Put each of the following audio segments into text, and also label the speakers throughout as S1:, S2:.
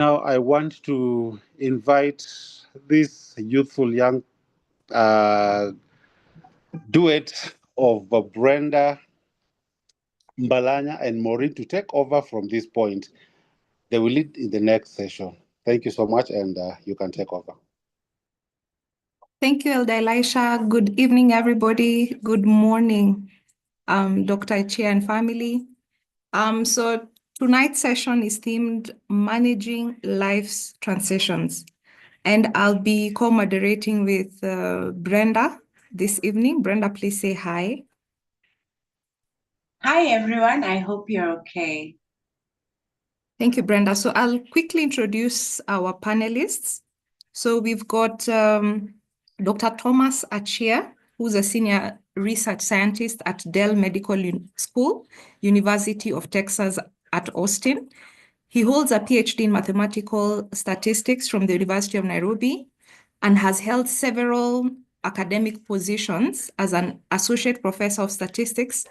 S1: Now I want to invite this youthful young duet of Brenda Mbalanya and Maureen to take over from this point. They will lead in the next session. Thank you so much, and you can take over.
S2: Thank you, Elder Elisha. Good evening, everybody. Good morning, Dr. Achia and family. So tonight's session is themed Managing Life's Transitions. And I'll be co-moderating with Brenda this evening. Brenda, please say hi.
S3: Hi, everyone. I hope you're okay.
S2: Thank you, Brenda. So I'll quickly introduce our panelists. So we've got Dr. Thomas Achia, who's a senior research scientist at Dell Medical School, University of Texas at Austin. He holds a PhD in mathematical statistics from the University of Nairobi and has held several academic positions as an associate professor of statistics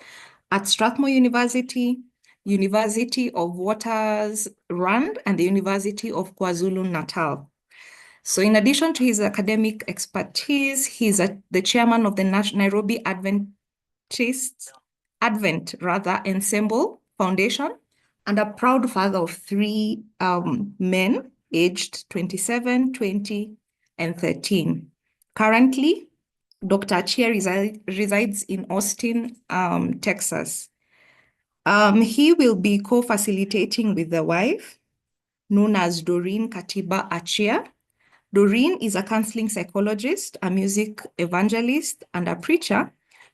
S2: at Strathmore University, University of Witwatersrand, and the University of KwaZulu-Natal. So in addition to his academic expertise, he's the chairman of the Nairobi Advent Ensemble Foundation and a proud father of three men aged 27, 20, and 13. Currently, Dr. Achia resides in Austin, Texas. He will be co-facilitating with the wife, known as Doreen Katiba Achia. Doreen is a counseling psychologist, a music evangelist, and a preacher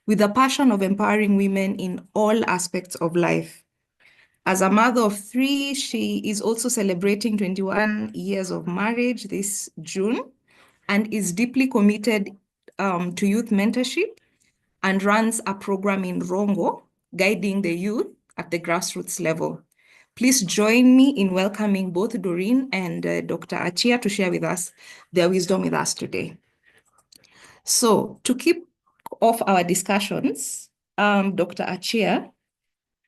S2: with a passion of empowering women in all aspects of life. As a mother of three, she is also celebrating 21 years of marriage this June and is deeply committed to youth mentorship and runs a program in Rongo, guiding the youth at the grassroots level. Please join me in welcoming both Doreen and Dr. Achia to share with us their wisdom with us today. So to kick off our discussions, Dr. Achia,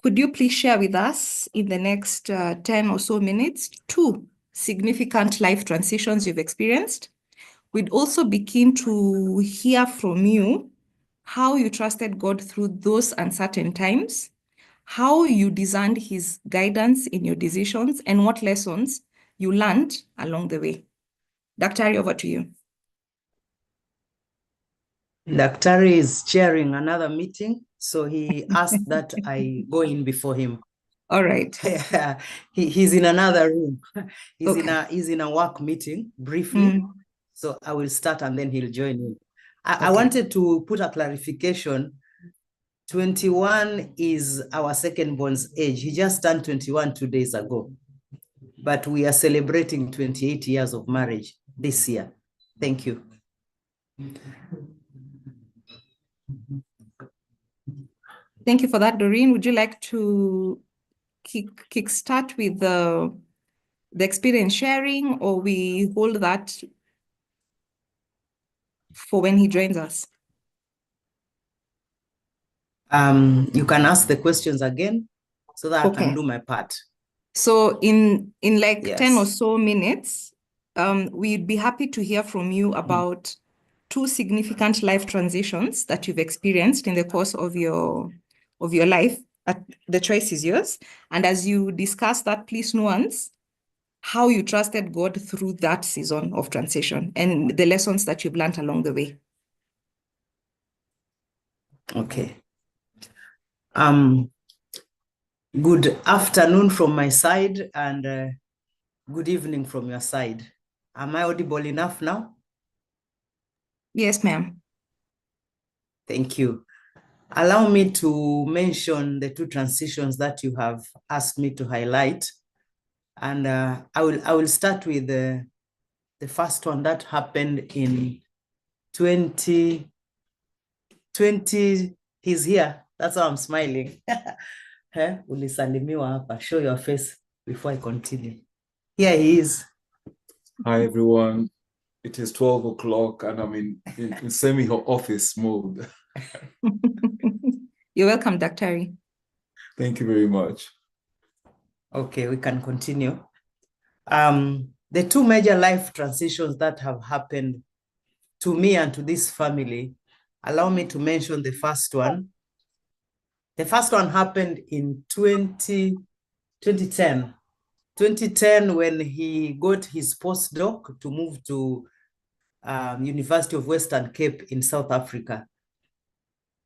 S2: could you please share with us in the next 10 or so minutes, 2 significant life transitions you've experienced? We'd also be keen to hear from you how you trusted God through those uncertain times, how you discerned his guidance in your decisions, and what lessons you learned along the way. Daktari, over to you.
S4: Daktari is chairing another meeting, so he asked that I go in before him.
S2: All right.
S4: He's in another room. He's
S2: Okay.
S4: in a work meeting briefly. So I will start and then he'll join in. I wanted to put a clarification. 21 is our second born's age. He just turned 21 2 days ago. But we are celebrating 28 years of marriage this year. Thank you.
S2: Thank you for that, Doreen. Would you like to kickstart with the experience sharing, or we hold that for when he joins us?
S4: You can ask the questions again so that I can do my part.
S2: So in like 10 or so minutes, we'd be happy to hear from you about 2 significant life transitions that you've experienced in the course of your life. The choice is yours. And as you discuss that, please nuance how you trusted God through that season of transition and the lessons that you've learned along the way.
S4: Okay. Good afternoon from my side and good evening from your side. Am I audible enough now?
S2: Yes, ma'am.
S4: Thank you. Allow me to mention the 2 transitions that you have asked me to highlight. And I will start with the first one that happened in 2020. He's here. That's why I'm smiling. Ulisalimiwa hapa. Show your face before I continue. Here he is.
S5: Hi, everyone. It is 12 o'clock and I'm in semi-office mode.
S2: You're welcome, Daktari.
S5: Thank you very much.
S4: Okay, we can continue. The two major life transitions that have happened to me and to this family, allow me to mention the first one. The first one happened in 2010. 2010, when he got his postdoc to move to University of Western Cape in South Africa.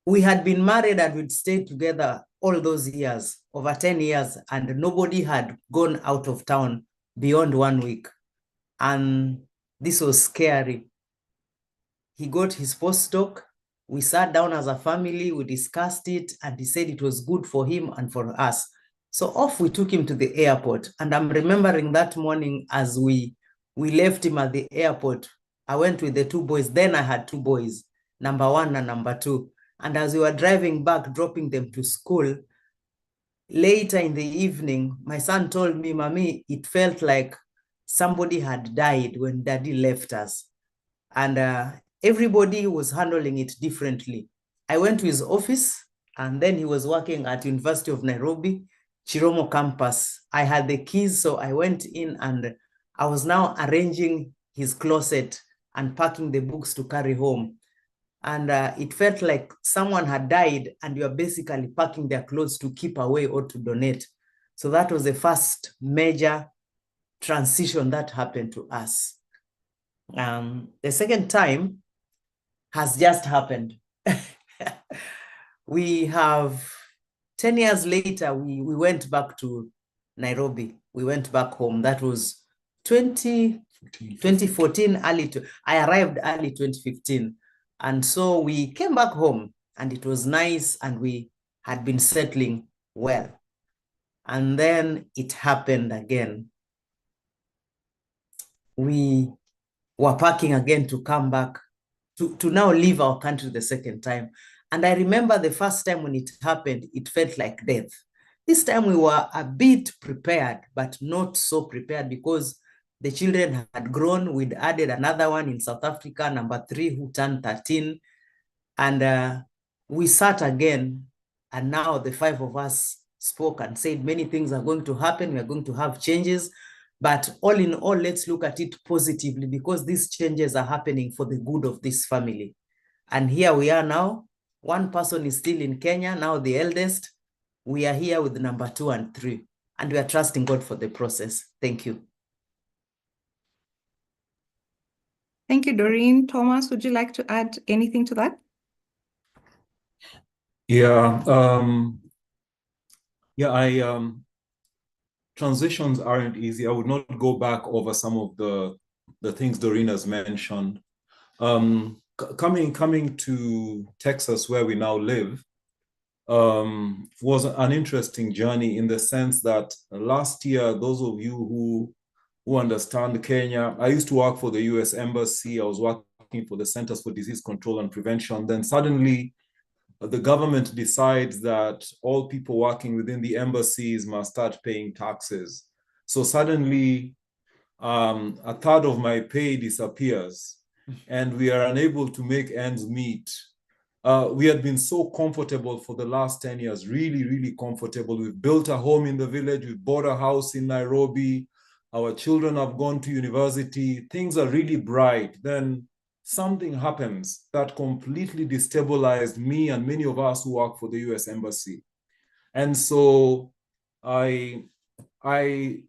S4: We had been married and we'd stayed together all those years, over 10 years, and nobody had gone out of town beyond 1 week. And this was scary. He got his postdoc. We sat down as a family, we discussed it, and he said it was good for him and for us. So off we took him to the airport. And I'm remembering that morning as we left him at the airport, I went with the two boys. Then I had two boys, number 1 and number 2. And as we were driving back, dropping them to school, later in the evening, my son told me, "Mommy, it felt like somebody had died when Daddy left us." And everybody was handling it differently. I went to his office, and then he was working at University of Nairobi, Chiromo campus. I had the keys, so I went in and I was now arranging his closet and packing the books to carry home. And it felt like someone had died and you are basically packing their clothes to keep away or to donate. So that was the first major transition that happened to us. The second time has just happened. We have 10 years later, we went back to Nairobi. We went back home. That was 2014, I arrived early 2015. And so we came back home and it was nice and we had been settling well. And then it happened again. We were packing again to come back, to now leave our country the second time. And I remember the first time when it happened, it felt like death. This time we were a bit prepared, but not so prepared because the children had grown. We'd added another one in South Africa, number 3, who turned 13. And we sat again. And now the 5 of us spoke and said many things are going to happen. We are going to have changes. But all in all, let's look at it positively because these changes are happening for the good of this family. And here we are now. One person is still in Kenya, now the eldest. We are here with number 2 and 3. And we are trusting God for the process. Thank you.
S2: Thank you, Doreen. Thomas, would you like to add anything to that?
S5: Transitions aren't easy. I would not go back over some of the things Doreen has mentioned. Coming to Texas, where we now live, was an interesting journey in the sense that last year, those of you who understand Kenya, I used to work for the US Embassy. I was working for the Centers for Disease Control and Prevention. Then suddenly, the government decides that all people working within the embassies must start paying taxes. So suddenly, a third of my pay disappears and we are unable to make ends meet. We had been so comfortable for the last 10 years, really, really comfortable. We've built a home in the village. We've bought a house in Nairobi. Our children have gone to university. Things are really bright. Then something happens that completely destabilized me and many of us who work for the US Embassy. And so I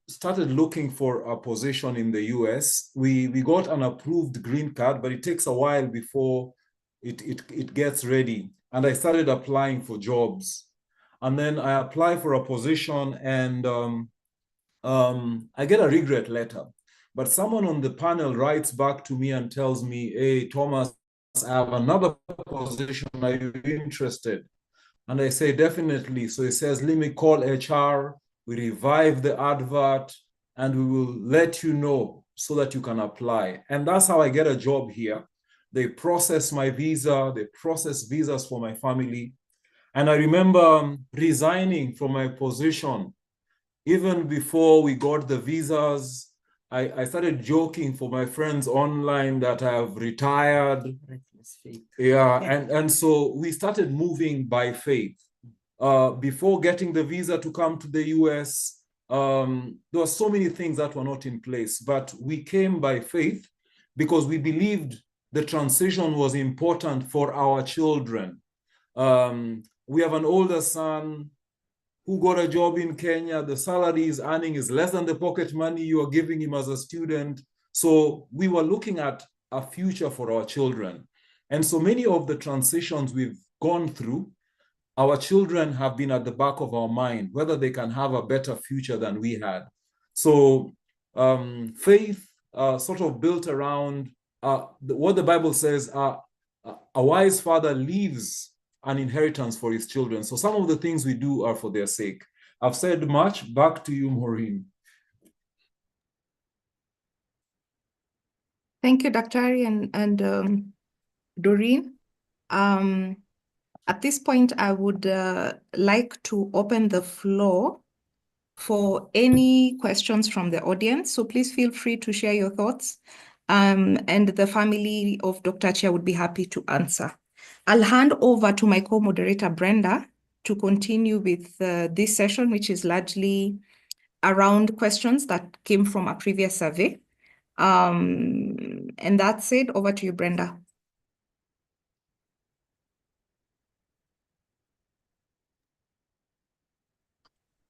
S5: started looking for a position in the US. We got an approved green card, but it takes a while before it gets ready. And I started applying for jobs. And then I apply for a position and I get a regret letter. But someone on the panel writes back to me and tells me, "Hey, Thomas, I have another position. Are you interested?" And I say, "Definitely." So he says, "Let me call HR. We revive the advert and we will let you know so that you can apply." And that's how I get a job here. They process my visa. They process visas for my family. And I remember resigning from my position. Even before we got the visas, I started joking for my friends online that I have retired. Yeah, and so we started moving by faith. Before getting the visa to come to the US, there were so many things that were not in place, but we came by faith because we believed the transition was important for our children. We have an older son who got a job in Kenya. The salary he's earning is less than the pocket money you are giving him as a student. So we were looking at a future for our children. And so many of the transitions we've gone through, our children have been at the back of our mind, whether they can have a better future than we had. So faith sort of built around what the Bible says, a wise father leaves an inheritance for his children. So some of the things we do are for their sake. I've said much. Back to you, Maureen.
S2: Thank you, Daktari and Doreen. At this point, I would like to open the floor for any questions from the audience. So please feel free to share your thoughts. And the family of Dr. Achia would be happy to answer. I'll hand over to my co-moderator, Brenda, to continue with this session, which is largely around questions that came from a previous survey. And that said, over to you, Brenda.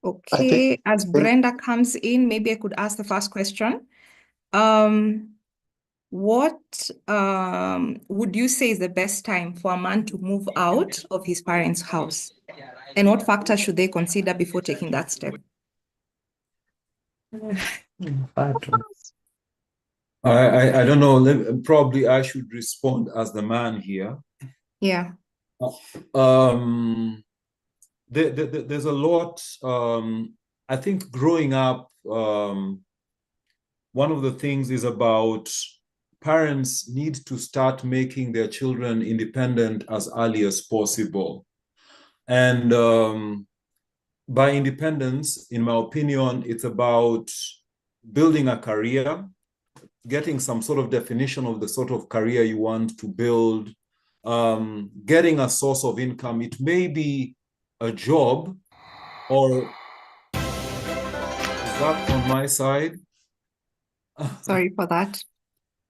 S2: Okay, as Brenda comes in, maybe I could ask the first question. What would you say is the best time for a man to move out of his parents' house? And what factors should they consider before taking that step?
S5: I don't know, probably I should respond as the man here.
S2: Yeah.
S5: There's a lot, I think growing up, one of the things is about parents need to start making their children independent as early as possible. And by independence, in my opinion, it's about building a career, getting some sort of definition of the sort of career you want to build, getting a source of income. It may be a job, or is that on my side?
S2: Sorry for that.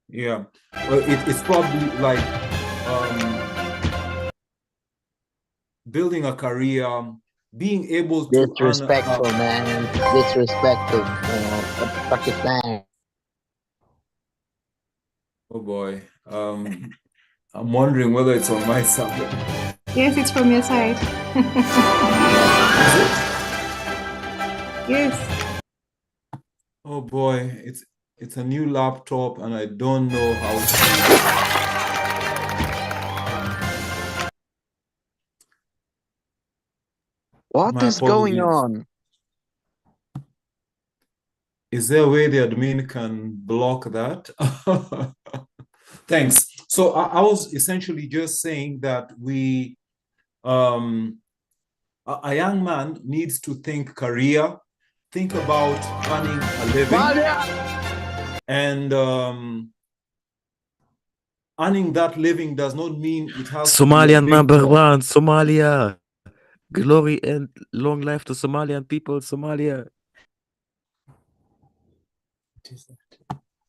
S5: Yeah, well, it's probably like building a career, being able to
S6: disrespectful, man, disrespectful, Pakistan.
S5: Oh boy, I'm wondering whether it's on my side.
S2: Yes, it's from your side.
S5: Is it?
S2: Yes.
S5: Oh boy, it's a new laptop and I don't know how to.
S6: What
S5: My
S6: is going
S5: apologies.
S6: on?
S5: Is there a way the admin can block that? Thanks. So I was essentially just saying that a young man needs to think career, think about earning a living, and earning that living does not mean it has
S7: Somalia
S5: to be a big job.
S7: #1, Somalia. Glory and long life to Somalian people, Somalia.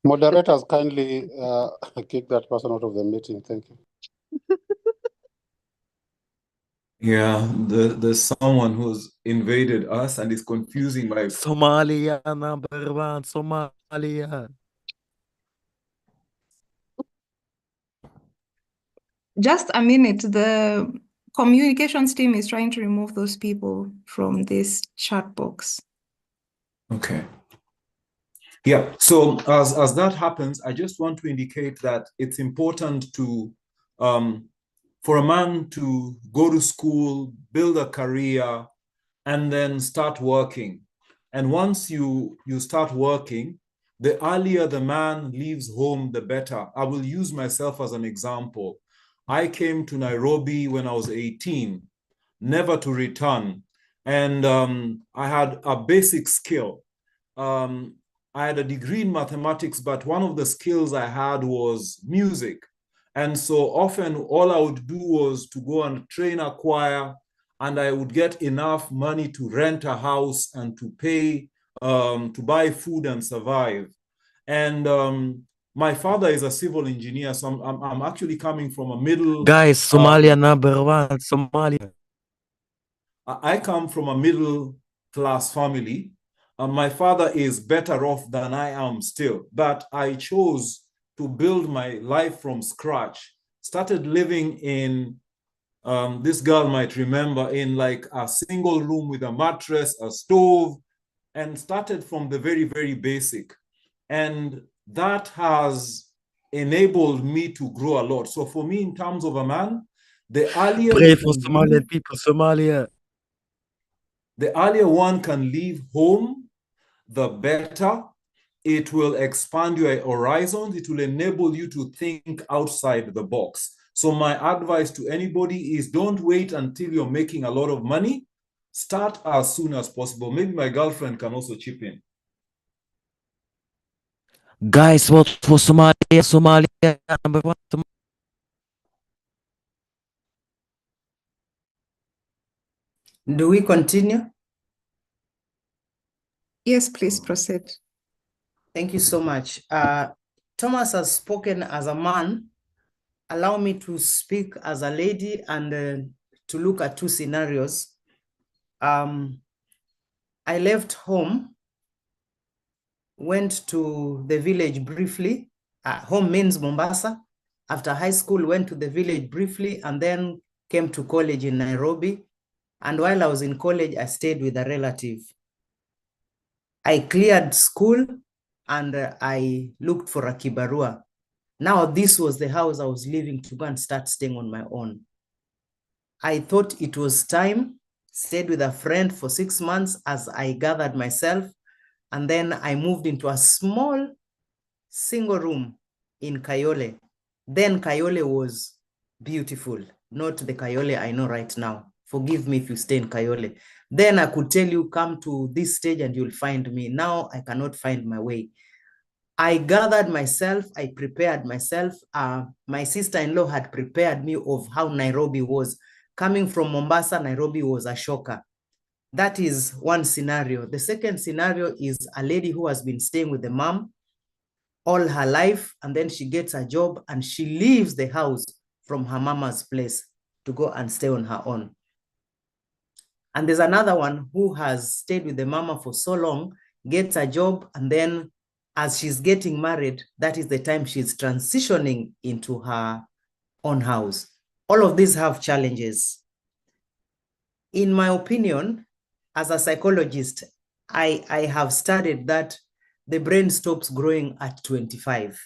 S1: Moderators, kindly kick that person out of the meeting. Thank you.
S5: Yeah, there's someone who's invaded us and is confusing my.
S7: Somalia #1, Somalia.
S2: Just a minute. The communications team is trying to remove those people from this chat box.
S5: Okay. Yeah, so as that happens, I just want to indicate that it's important to for a man to go to school, build a career, and then start working. And once you start working, the earlier the man leaves home, the better. I will use myself as an example. I came to Nairobi when I was 18, never to return. And I had a basic skill. I had a degree in mathematics, but one of the skills I had was music. And so often all I would do was to go and train a choir, and I would get enough money to rent a house and to pay to buy food and survive. And my father is a civil engineer, so I'm actually coming from a middle.
S7: Guys, Somalia #1, Somalia.
S5: I come from a middle class family. My father is better off than I am still, but I chose to build my life from scratch. Started living in, this girl might remember, in like a single room with a mattress, a stove, and started from the very, very basic. And that has enabled me to grow a lot. So for me, in terms of a man, the earlier
S7: Pray
S5: you
S7: for
S5: can
S7: Somalian
S5: leave,
S7: people, Somalia.
S5: the earlier one can leave home, the better. It will expand your horizons. It will enable you to think outside the box. So my advice to anybody is don't wait until you're making a lot of money. Start as soon as possible. Maybe my girlfriend can also chip in.
S7: Guys, vote for Somalia, Somalia #1.
S4: Do we continue?
S2: Yes, please proceed.
S4: Thank you so much. Thomas has spoken as a man. Allow me to speak as a lady and to look at two scenarios. I left home, went to the village briefly. Home means Mombasa. After high school, went to the village briefly and then came to college in Nairobi. And while I was in college, I stayed with a relative. I cleared school and I looked for a kibarua. Now this was the house I was leaving to go and start staying on my own. I thought it was time, stayed with a friend for 6 months as I gathered myself, and then I moved into a small single room in Kayole. Then Kayole was beautiful, not the Kayole I know right now. Forgive me if you stay in Kayole. Then I could tell you, come to this stage and you'll find me. Now I cannot find my way. I gathered myself, I prepared myself. My sister-in-law had prepared me of how Nairobi was. Coming from Mombasa, Nairobi was a shocker. That is one scenario. The second scenario is a lady who has been staying with the mom all her life, and then she gets a job and she leaves the house from her mama's place to go and stay on her own. And there's another one who has stayed with the mama for so long, gets a job, and then as she's getting married, that is the time she's transitioning into her own house. All of these have challenges. In my opinion, as a psychologist, I have studied that the brain stops growing at 25.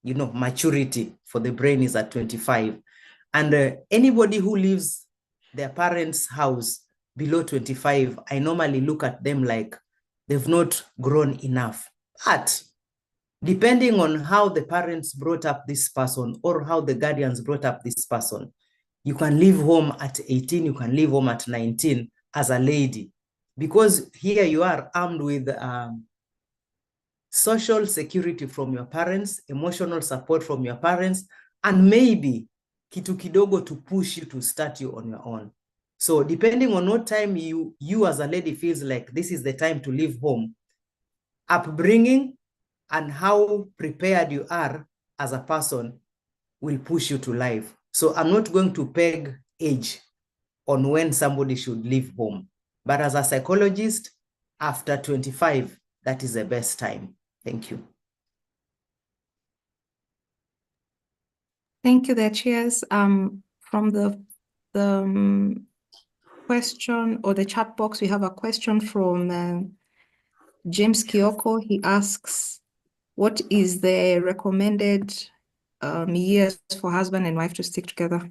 S4: You know, maturity for the brain is at 25. And anybody who leaves their parents' house below 25, I normally look at them like they've not grown enough. But depending on how the parents brought up this person or how the guardians brought up this person, you can leave home at 18, you can leave home at 19 as a lady, because here you are armed with social security from your parents, emotional support from your parents, and maybe kitu kidogo to push you to start you on your own. So depending on what time you as a lady feels like this is the time to leave home, upbringing and how prepared you are as a person will push you to life. So I'm not going to peg age on when somebody should leave home. But as a psychologist, after 25, that is the best time. Thank you.
S2: Thank you, the chairs. From the question or the chat box, we have a question from James Kioko. He asks, what is the recommended years for husband and wife to stick together?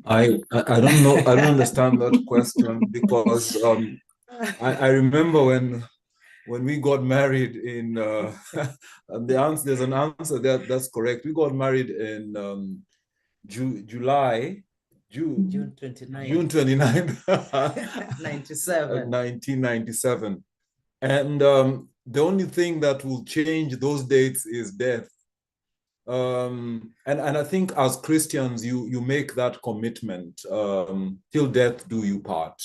S5: I don't know. I don't understand that question because I remember when we got married in the answer, there's an answer that's correct. We got married in June
S4: 29.
S5: June 29
S4: 97.
S5: 1997. And the only thing that will change those dates is death. And I think as Christians, you make that commitment, till death do you part.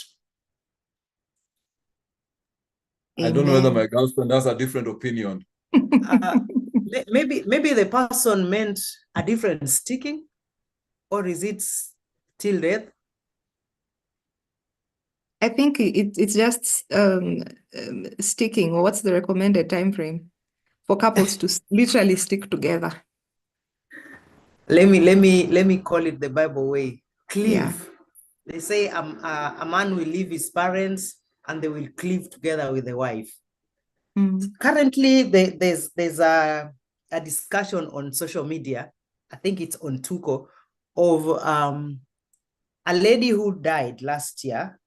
S5: I don't know whether
S2: Amen.
S5: my girlfriend has a different opinion.
S4: Maybe the person meant a different sticking, or is it till death?
S2: I think it's just sticking. Or what's the recommended time frame for couples to literally stick together?
S4: Let me call it the Bible way. Cleave.
S2: Yeah.
S4: They say a man will leave his parents and they will cleave together with the wife. Currently, there's a discussion on social media. I think it's on Tuko, of a lady who died last year.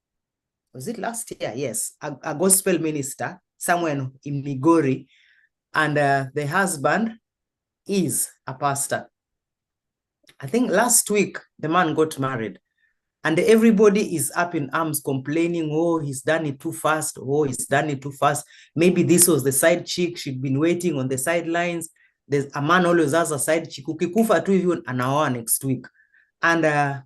S4: Was it last year? Yes, a gospel minister somewhere in Migori, and the husband is a pastor. I think last week the man got married, and everybody is up in arms complaining, oh, he's done it too fast. Oh, he's done it too fast. Maybe this was the side chick. She'd been waiting on the sidelines. There's a man always has a side chick. Ukikufa tu even an hour next week. And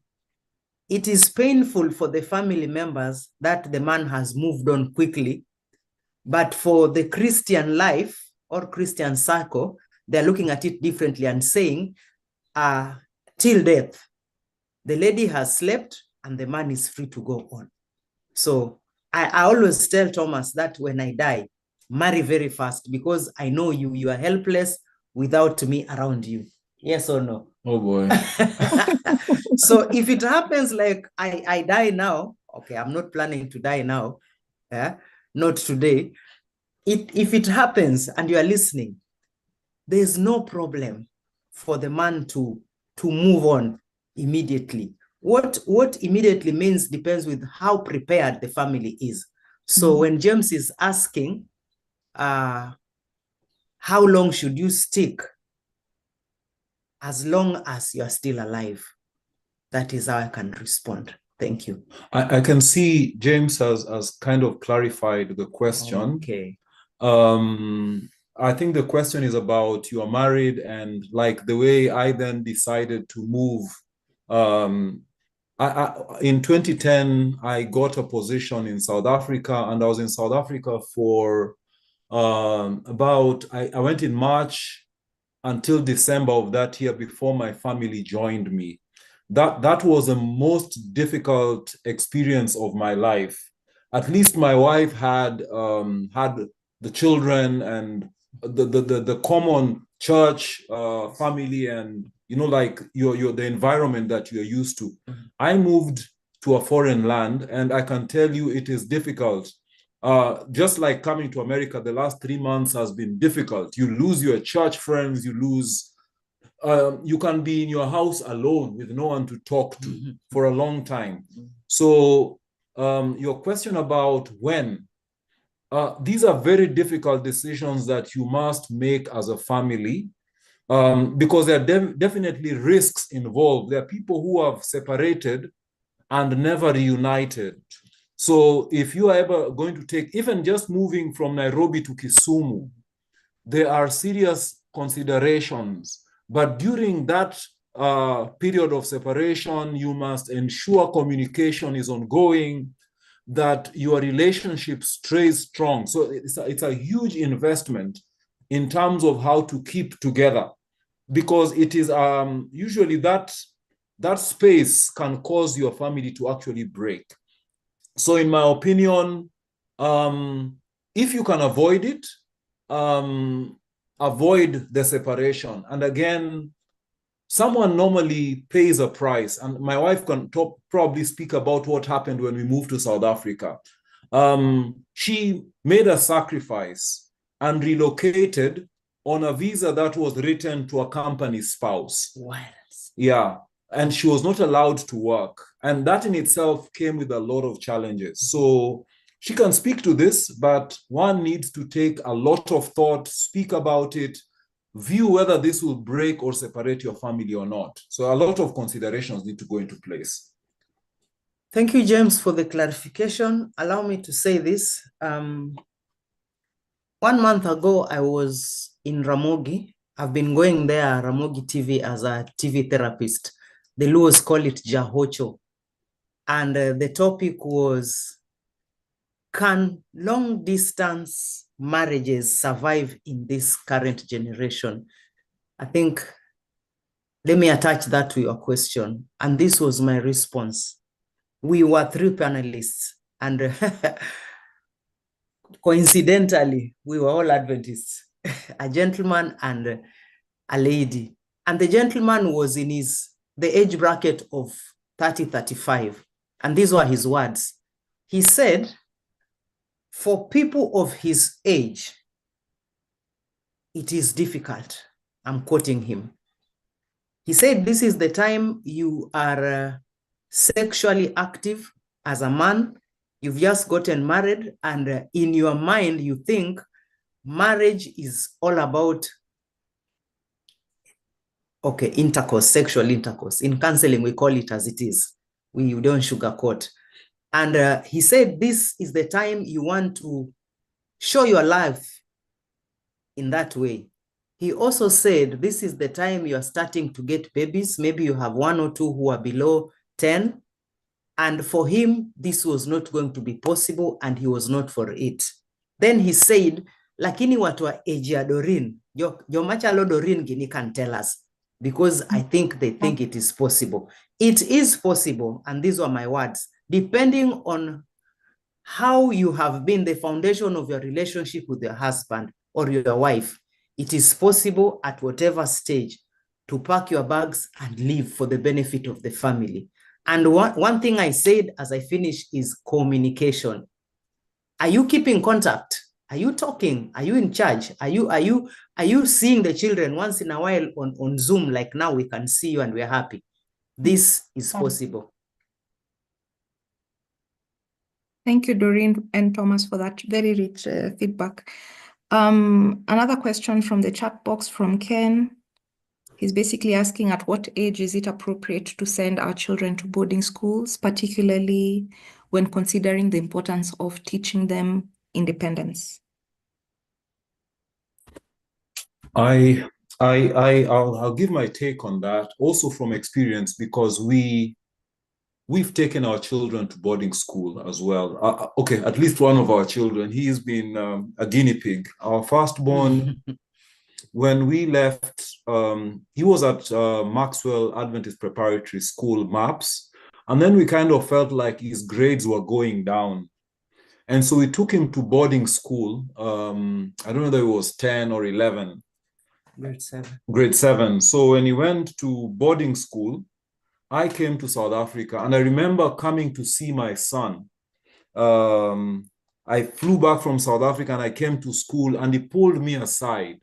S4: it is painful for the family members that the man has moved on quickly. But for the Christian life or Christian circle, they're looking at it differently and saying, till death, the lady has slept and the man is free to go on. So I always tell Thomas that when I die, marry very fast, because I know you are helpless without me around you. Yes or no?
S5: Oh boy.
S4: So if it happens like I die now, okay, I'm not planning to die now, not today. If it happens and you are listening, there's no problem for the man to move on immediately. What immediately means depends with how prepared the family is. So when James is asking, how long should you stick? As long as you are still alive. That is how I can respond. Thank you.
S5: I can see James has kind of clarified the question.
S4: Okay.
S5: I think the question is about you are married, and like the way I then decided to move. In 2010, I got a position in South Africa, and I was in South Africa for I went in March until December of that year before my family joined me. That was the most difficult experience of my life. At least my wife had the children and the common church family, and like the environment that you're used to. I moved to a foreign land, and I can tell you it is difficult. Just like coming to America, the last 3 months has been difficult. You lose your church friends, you can be in your house alone with no one to talk to for a long time. So your question about when, these are very difficult decisions that you must make as a family, because there are definitely risks involved. There are people who have separated and never reunited. So if you are ever going to take, even just moving from Nairobi to Kisumu, there are serious considerations. But during that period of separation, you must ensure communication is ongoing, that your relationship stays strong. So it's a huge investment in terms of how to keep together, because it is usually that space can cause your family to actually break. So in my opinion, if you can avoid it, avoid the separation. And again, someone normally pays a price, and my wife can probably speak about what happened when we moved to South Africa. She made a sacrifice and relocated on a visa that was written to a company spouse.
S4: Wow.
S5: Yeah, and she was not allowed to work. And that in itself came with a lot of challenges. So she can speak to this, but one needs to take a lot of thought, speak about it, view whether this will break or separate your family or not. So a lot of considerations need to go into place.
S4: Thank you, James, for the clarification. Allow me to say this. 1 month ago, I was in Ramogi. I've been going there, Ramogi TV, as a TV therapist. The Luos call it Jahocho. And the topic was can long distance marriages survive in this current generation? I think, let me attach that to your question. And this was my response. We were 3 panelists, and coincidentally, we were all Adventists, a gentleman and a lady. And the gentleman was in the age bracket of 30, 35. And these were his words. He said, for people of his age, it is difficult. I'm quoting him. He said, this is the time you are sexually active as a man. You've just gotten married, and in your mind, you think marriage is all about, okay, intercourse, sexual intercourse. In counseling, we call it as it is. We don't sugarcoat. And he said, this is the time you want to show your life in that way. He also said, this is the time you are starting to get babies. Maybe you have 1 or 2 who are below 10. And for him, this was not going to be possible, and he was not for it. Then he said, lakini watu wa age ya Doreen, yo machalo Doreen gini can tell us, because I think they think it is possible. It is possible, and these were my words, depending on how you have been the foundation of your relationship with your husband or your wife. It is possible at whatever stage to pack your bags and leave for the benefit of the family. And one thing I said as I finished is communication. Are you keeping contact? Are you talking? Are you in charge? Are you seeing the children once in a while on Zoom, like now we can see you and we're happy? This is possible.
S2: Thank you, Doreen and Thomas, for that very rich feedback. Another question from the chat box from Ken. He's basically asking, at what age is it appropriate to send our children to boarding schools, particularly when considering the importance of teaching them independence?
S5: I'll give my take on that, also from experience, because we've taken our children to boarding school as well. Okay, at least one of our children, he's been a guinea pig. Our firstborn, when we left, he was at Maxwell Adventist Preparatory School, MAPS, and then we kind of felt like his grades were going down. And so we took him to boarding school. I don't know whether it was 10 or 11.
S4: Grade 7.
S5: Grade 7. So when he went to boarding school, I came to South Africa, and I remember coming to see my son. I flew back from South Africa and I came to school, and he pulled me aside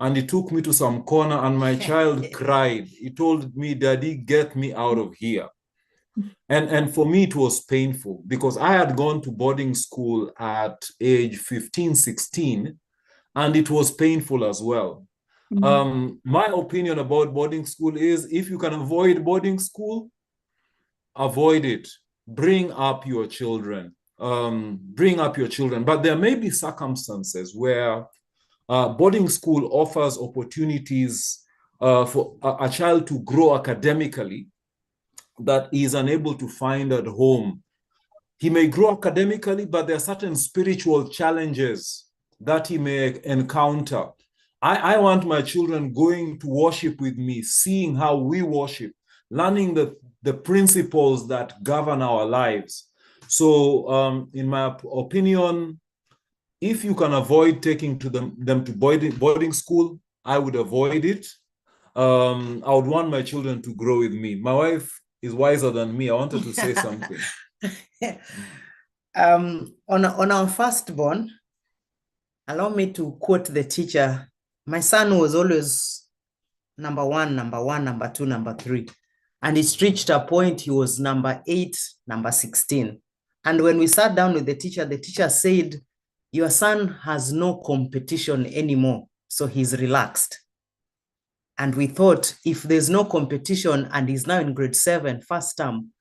S5: and he took me to some corner, and my child cried. He told me, "Daddy, get me out of here." And for me, it was painful, because I had gone to boarding school at age 15, 16, and it was painful as well. My opinion about boarding school is, if you can avoid boarding school, avoid it. Bring up your children. But there may be circumstances where boarding school offers opportunities for a child to grow academically that he is unable to find at home. He may grow academically, but there are certain spiritual challenges that he may encounter. I want my children going to worship with me, seeing how we worship, learning the principles that govern our lives. So in my opinion, if you can avoid taking them to boarding school, I would avoid it. I would want my children to grow with me. My wife is wiser than me. I wanted to say something.
S4: On our firstborn, allow me to quote the teacher. My son was always number 1, number 2, number 3. And it reached a point he was number 8, number 16. And when we sat down with the teacher said, your son has no competition anymore, so he's relaxed. And we thought, if there's no competition and he's now in grade 7, first term,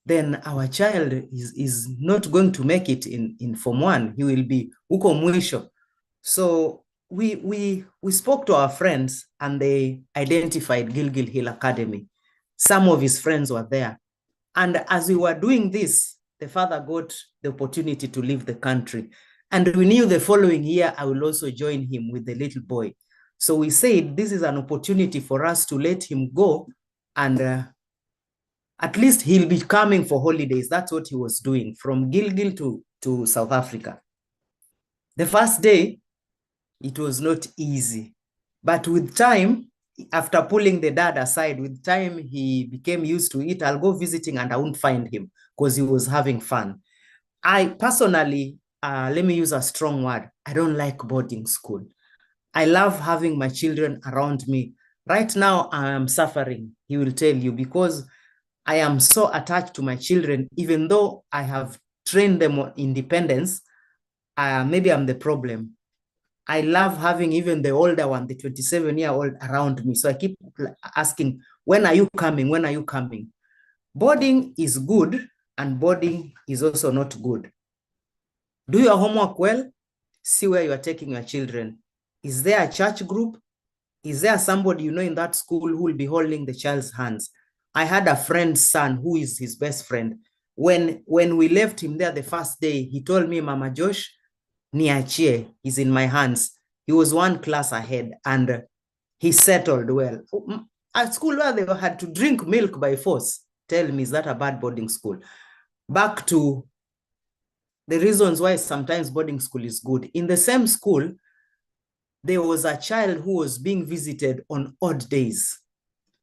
S4: then our child is not going to make it in Form 1. He will be uko mwisho. So we spoke to our friends, and they identified Gilgil Hill Academy. Some of his friends were there. And as we were doing this, the father got the opportunity to leave the country. And we knew the following year, I will also join him with the little boy. So we said, this is an opportunity for us to let him go, and at least he'll be coming for holidays. That's what he was doing from Gilgil to South Africa. The first day, it was not easy, but with time, after pulling the dad aside, with time, he became used to it. I'll go visiting and I won't find him because he was having fun. I personally, let me use a strong word, I don't like boarding school. I love having my children around me. Right now, I am suffering, he will tell you, because I am so attached to my children, even though I have trained them on independence. Maybe I'm the problem. I love having even the older one, the 27-year-old around me. So I keep asking, when are you coming? When are you coming? Boarding is good and boarding is also not good. Do your homework well. See where you are taking your children. Is there a church group? Is there somebody you know in that school who will be holding the child's hands? I had a friend's son who is his best friend. When we left him there the first day, he told me, Mama Josh, niachie, he's in my hands. He was one class ahead and he settled well. At school where they had to drink milk by force, tell me, is that a bad boarding school? Back to the reasons why sometimes boarding school is good. In the same school, there was a child who was being visited on odd days.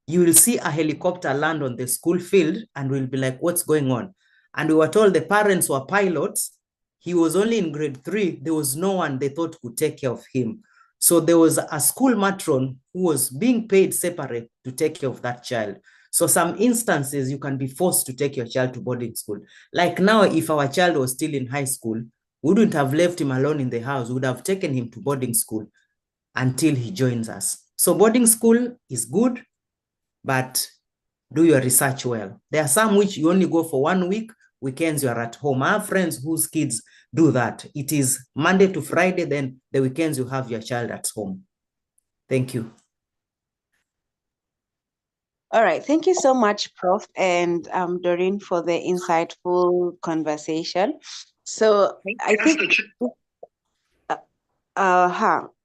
S4: You will see a helicopter land on the school field and we'll be like, what's going on? And we were told the parents were pilots. He was only in grade 3. There was no one they thought could take care of him. So there was a school matron who was being paid separate to take care of that child. So some instances you can be forced to take your child to boarding school. Like now, if our child was still in high school, we wouldn't have left him alone in the house. We would have taken him to boarding school until he joins us. So boarding school is good, but do your research well. There are some which you only go for 1 week, weekends you are at home. I have friends whose kids do that. It is Monday to Friday, then the weekends you have your child at home. Thank you.
S3: All right. Thank you so much, Prof. and Doreen, for the insightful conversation. So I think,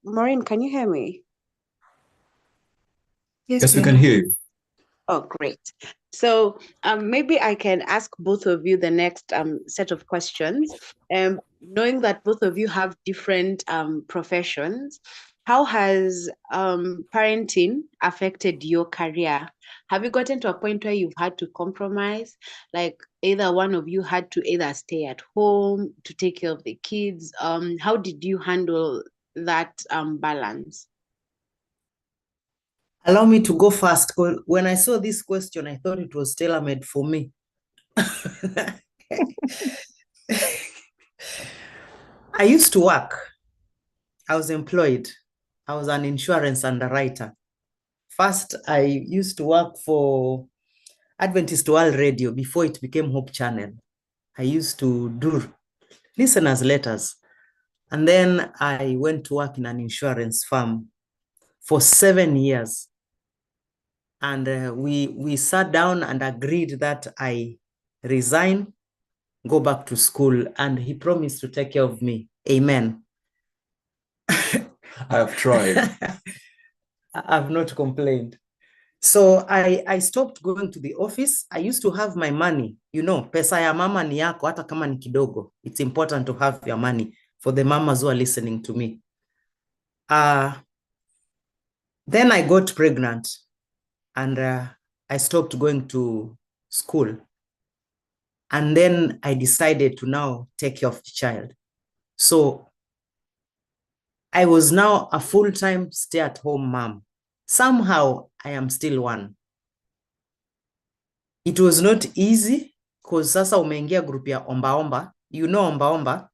S3: Maureen, can you hear me?
S5: Yes, we can hear you.
S3: Oh, great. So maybe I can ask both of you the next set of questions. Knowing that both of you have different professions, how has parenting affected your career? Have you gotten to a point where you've had to compromise? Like either one of you had to either stay at home to take care of the kids. How did you handle that balance?
S4: Allow me to go first. When I saw this question, I thought it was tailor-made for me. I used to work. I was employed. I was an insurance underwriter. First, I used to work for Adventist World Radio before it became Hope Channel. I used to do listeners' letters. And then I went to work in an insurance firm for 7 years. And we sat down and agreed that I resign, go back to school, and he promised to take care of me. Amen.
S5: I have tried.
S4: I've not complained. So I stopped going to the office. I used to have my money. You know, pesa ya mama ni yako, hata kama ni kidogo. It's important to have your money for the mamas who are listening to me. Then I got pregnant. And I stopped going to school. And then I decided to now take care of the child. So I was now a full-time stay-at-home mom. Somehow I am still one. It was not easy because sasa umeingia group ya omba-omba. You know omba-omba.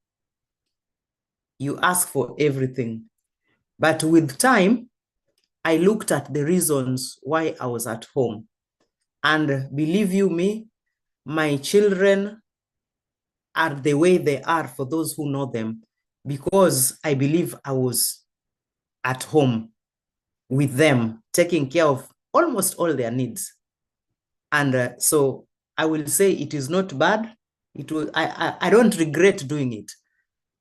S4: You ask for everything. But with time, I looked at the reasons why I was at home. And believe you me, my children are the way they are for those who know them, because I believe I was at home with them, taking care of almost all their needs. And so I will say it is not bad, It was, I don't regret doing it.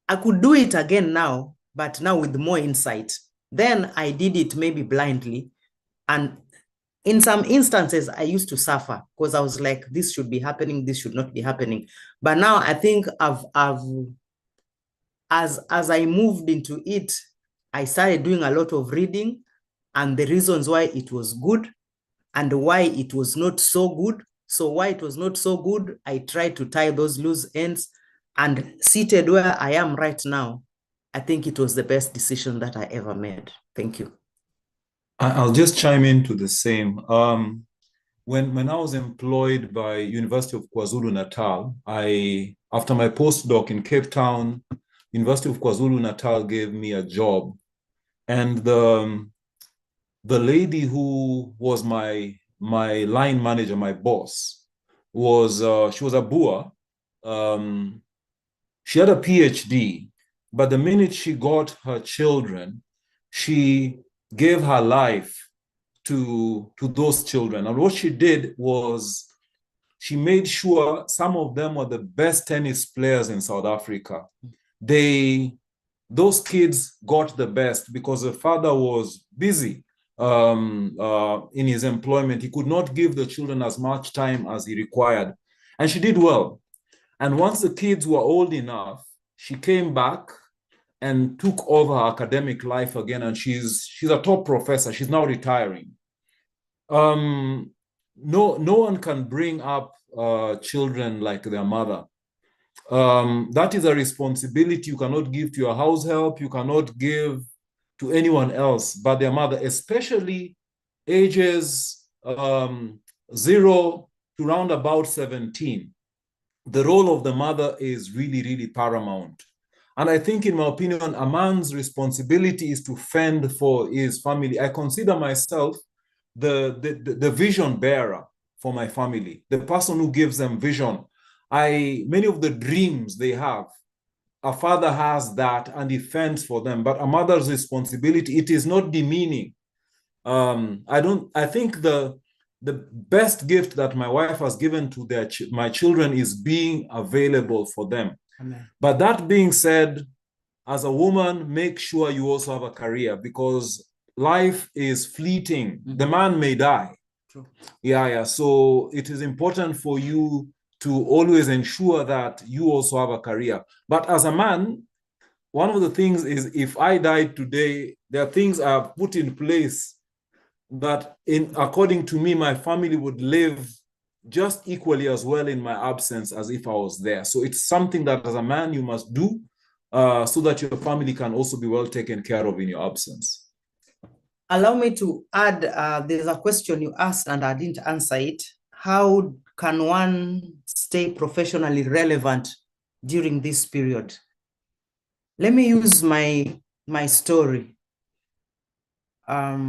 S4: I could do it again now, but now with more insight. Then I did it maybe blindly. And in some instances, I used to suffer because I was like, this should be happening, this should not be happening. But now I think as I moved into it, I started doing a lot of reading and the reasons why it was good and why it was not so good. So why it was not so good, I tried to tie those loose ends, and seated where I am right now, I think it was the best decision that I ever made. Thank you.
S5: I'll just chime into the same. When I was employed by University of KwaZulu-Natal, after my postdoc in Cape Town, University of KwaZulu-Natal gave me a job, and the lady who was my line manager, my boss, she was a Bua. She had a PhD, but the minute she got her children, she gave her life to those children. And what she did was she made sure some of them were the best tennis players in South Africa. Those kids got the best because the father was busy in his employment. He could not give the children as much time as he required. And she did well. And once the kids were old enough, she came back and took over her academic life again. And she's a top professor. She's now retiring. No one can bring up children like their mother. That is a responsibility you cannot give to your house help. You cannot give to anyone else but their mother, especially ages 0 to round about 17. The role of the mother is really, really paramount. And I think, in my opinion, a man's responsibility is to fend for his family. I consider myself the vision bearer for my family, the person who gives them vision. Many of the dreams they have, a father has that and he fends for them, but a mother's responsibility, it is not demeaning. I think the best gift that my wife has given to my children is being available for them.
S4: Amen.
S5: But that being said, as a woman, make sure you also have a career, because life is fleeting.
S4: Mm-hmm.
S5: The man may die.
S4: True.
S5: Yeah. So it is important for you to always ensure that you also have a career. But as a man, one of the things is, if I died today, there are things I have put in place that, according to me, my family would live just equally as well in my absence as if I was there. So it's something that as a man you must do so that your family can also be well taken care of in your absence.
S4: Allow me to add, there's a question you asked and I didn't answer it. How can one stay professionally relevant during this period? Let me use my story. I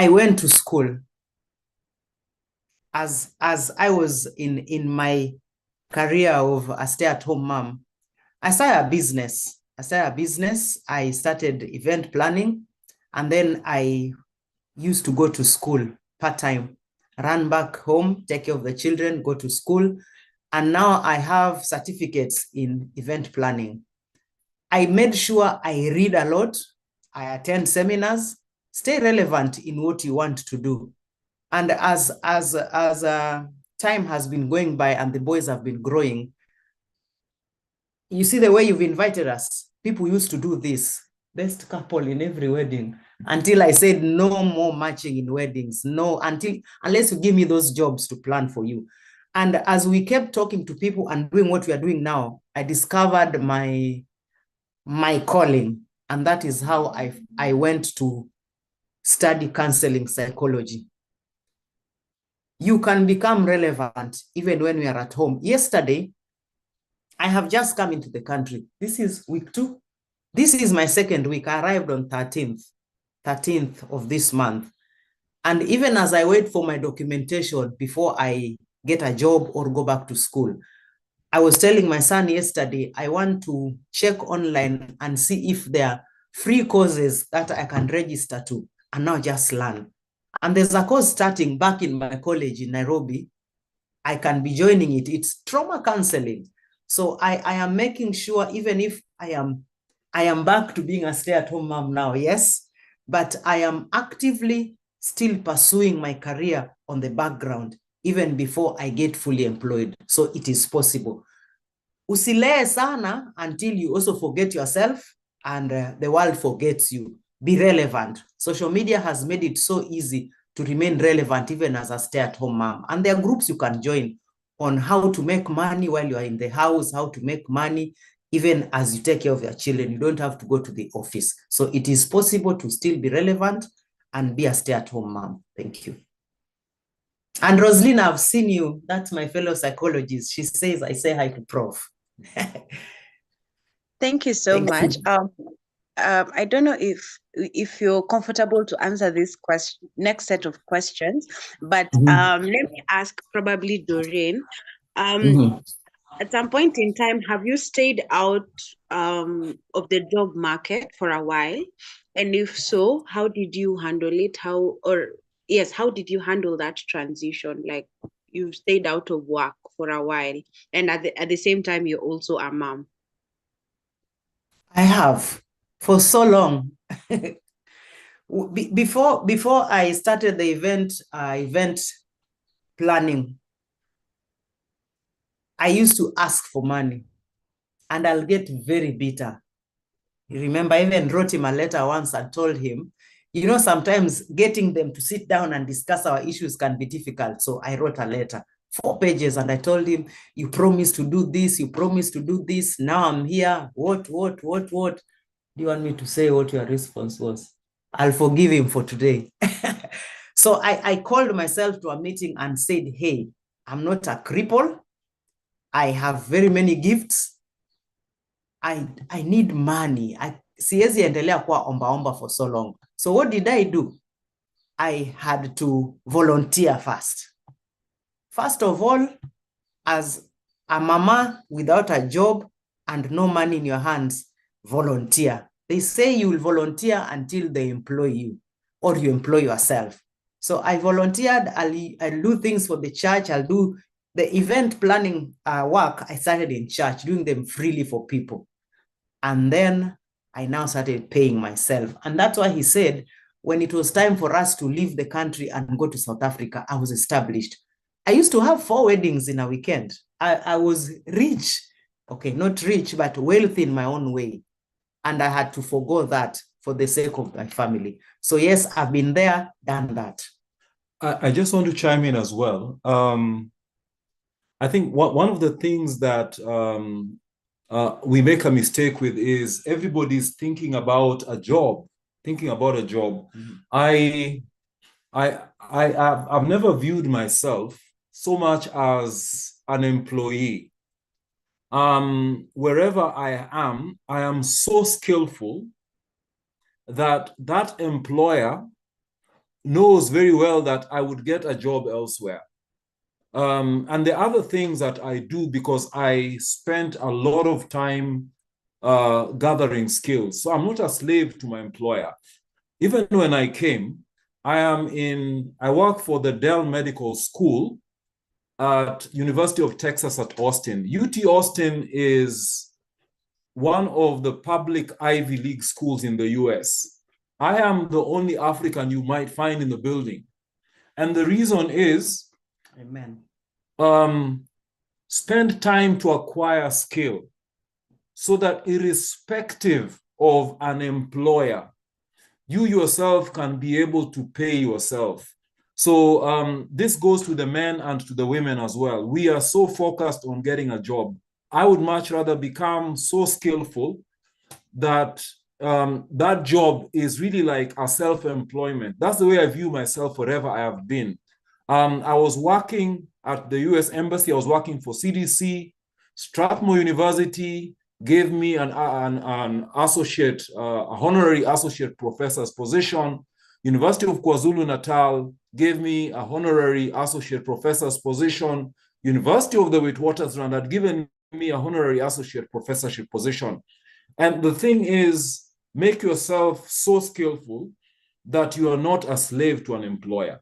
S4: went to school. As I was in my career of a stay-at-home mom, I started a business. I started event planning, and then I used to go to school part-time, run back home, take care of the children, go to school. And now I have certificates in event planning. I made sure I read a lot. I attend seminars, stay relevant in what you want to do. And as time has been going by and the boys have been growing, you see the way you've invited us. People used to do this, best couple in every wedding, until I said no more matching in weddings. No, unless you give me those jobs to plan for you. And as we kept talking to people and doing what we are doing now, I discovered my calling. And that is how I went to study counseling psychology. You can become relevant even when we are at home. Yesterday, I have just come into the country. This is week 2. This is my second week. I arrived on 13th of this month. And even as I wait for my documentation before I get a job or go back to school, I was telling my son yesterday, I want to check online and see if there are free courses that I can register to and now just learn. And there's a course starting back in my college in Nairobi I can be joining it. It's trauma counseling. So I am making sure, even if I am back to being a stay-at-home mom now, yes, but I am actively still pursuing my career on the background, even before I get fully employed. So it is possible. Usilee sana until you also forget yourself and the world forgets you. Be relevant. Social media has made it so easy to remain relevant even as a stay-at-home mom. And there are groups you can join on how to make money while you are in the house, how to make money even as you take care of your children. You don't have to go to the office. So it is possible to still be relevant and be a stay-at-home mom. Thank you. And Roslyn, I've seen you. That's my fellow psychologist. She says, I say hi to Prof.
S3: Thank you so much. I don't know if you're comfortable to answer this next set of questions, but let me ask probably Doreen. At some point in time, have you stayed out of the job market for a while? And if so, how did you handle it? How did you handle that transition? Like, you've stayed out of work for a while, and at the same time, you're also a mom.
S4: I have for so long. Before I started the event planning, I used to ask for money and I'll get very bitter. You remember, I even wrote him a letter once and told him, you know, sometimes getting them to sit down and discuss our issues can be difficult. So I wrote a letter, 4 pages, and I told him, you promised to do this, you promised to do this. Now I'm here. What? Do you want me to say what your response was? I'll forgive him for today. So I called myself to a meeting and said, hey, I'm not a cripple. I have very many gifts. I need money. Siwezi endelea kuwa omba for so long. So what did I do? I had to volunteer first. First of all, as a mama without a job and no money in your hands, volunteer. They say you will volunteer until they employ you or you employ yourself. So I volunteered. I'll do things for the church. I'll do the event planning work. I started in church, doing them freely for people. And then I now started paying myself. And that's why he said, when it was time for us to leave the country and go to South Africa, I was established. I used to have 4 weddings in a weekend. I was rich. Okay, not rich, but wealthy in my own way. And I had to forgo that for the sake of my family. So yes, I've been there, done that.
S5: I just want to chime in as well. I think one of the things that we make a mistake with is everybody's thinking about a job. Mm-hmm. I've never viewed myself so much as an employee. Wherever I am so skillful that employer knows very well that I would get a job elsewhere. And the other things that I do, because I spent a lot of time gathering skills. So I'm not a slave to my employer. Even when I came, I work for the Dell Medical School at University of Texas at Austin. UT Austin is one of the public Ivy League schools in the US. I am the only African you might find in the building. And the reason is,
S4: amen,
S5: spend time to acquire skill so that irrespective of an employer, you yourself can be able to pay yourself. So this goes to the men and to the women as well. We are so focused on getting a job. I would much rather become so skillful that that job is really like a self-employment. That's the way I view myself wherever I have been. I was working at the US Embassy. I was working for CDC. Strathmore University gave me an associate, a honorary associate professor's position. University of KwaZulu-Natal gave me a honorary associate professor's position. University of the Witwatersrand had given me a honorary associate professorship position. And the thing is, make yourself so skillful that you are not a slave to an employer.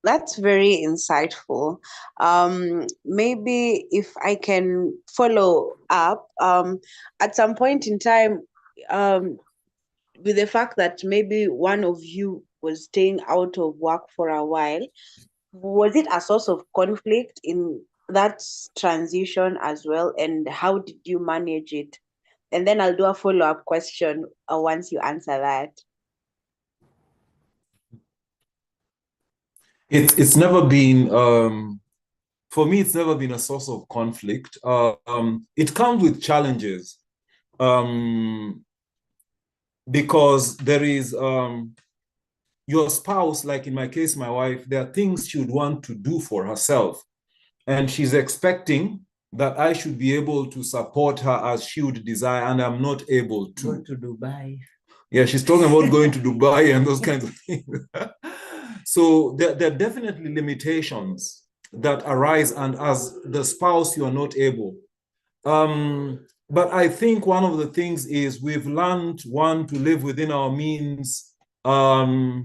S3: That's very insightful. Maybe if I can follow up, at some point in time, with the fact that maybe one of you was staying out of work for a while, was it a source of conflict in that transition as well? And how did you manage it? And then I'll do a follow-up question once you answer that.
S5: It's never been for me, it's never been a source of conflict. It comes with challenges, because there is your spouse, like in my case, my wife, there are things she would want to do for herself, and she's expecting that I should be able to support her as she would desire, and I'm not able to.
S4: Go to Dubai.
S5: Yeah, she's talking about going to Dubai and those kinds of things. So there are definitely limitations that arise, and as the spouse, you are not able. But I think one of the things is we've learned, one, to live within our means. I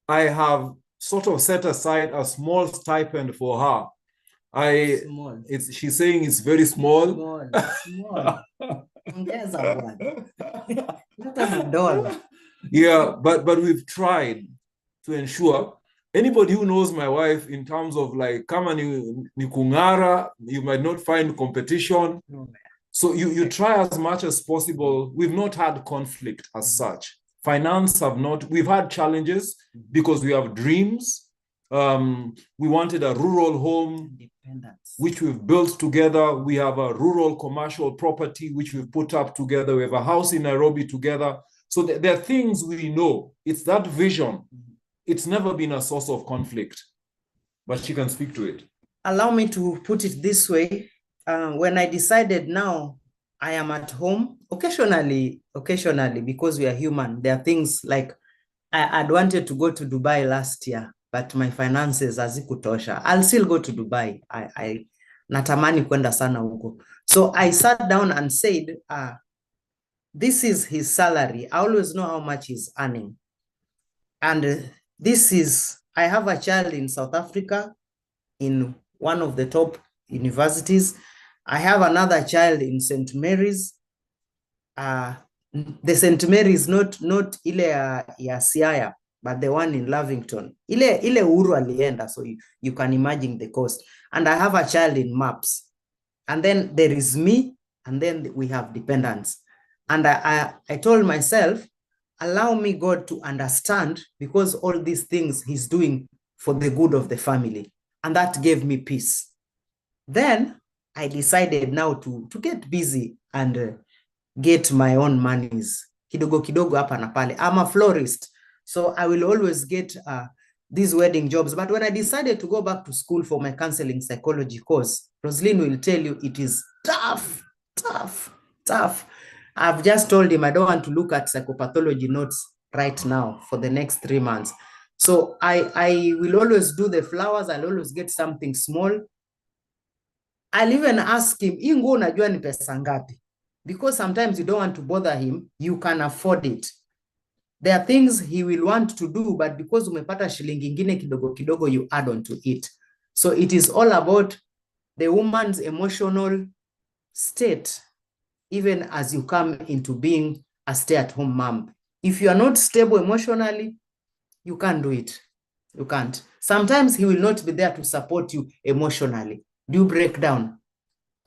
S5: have sort of set aside a small stipend for her.
S4: Small.
S5: She's saying it's very small.
S4: Small. Ongeza bwana. Not a dollar.
S5: Yeah, but we've tried to ensure anybody who knows my wife in terms of like, kama ni kungara, you might not find competition.
S4: No.
S5: So you try as much as possible. We've not had conflict as such. Finance have not. We've had challenges because we have dreams. We wanted a rural home, which we've built together. We have a rural commercial property, which we've put up together. We have a house in Nairobi together. So there are things we know. It's that vision. It's never been a source of conflict, but she can speak to it.
S4: Allow me to put it this way. When I decided now I am at home, occasionally, because we are human, there are things like I'd wanted to go to Dubai last year, but my finances hazikutosha. I'll still go to Dubai. I natamani kwenda sana huko. So I sat down and said, this is his salary. I always know how much he's earning. And I have a child in South Africa in one of the top universities. I have another child in St. Mary's. The St. Mary's, not ile ya Siaya, but the one in Lavington. Ile Uhuru alienda, so you can imagine the cost. And I have a child in MAPS. And then there is me, and then we have dependents. And I told myself, allow me, God, to understand, because all these things he's doing for the good of the family. And that gave me peace. Then I decided now to get busy and get my own monies. Kidogo kidogo hapa na pale. I'm a florist, so I will always get these wedding jobs. But when I decided to go back to school for my counseling psychology course, Roslyn will tell you it is tough. I've just told him I don't want to look at psychopathology notes right now for the next 3 months. So I will always do the flowers. I'll always get something small. I'll even ask him, hii nguo unajua ni pesa ngapi? Because sometimes you don't want to bother him, you can afford it. There are things he will want to do, but because umepata shilingi ingine kidogo kidogo, you add on to it. So it is all about the woman's emotional state, even as you come into being a stay-at-home mom. If you are not stable emotionally, you can't do it. You can't. Sometimes he will not be there to support you emotionally. Do you break down?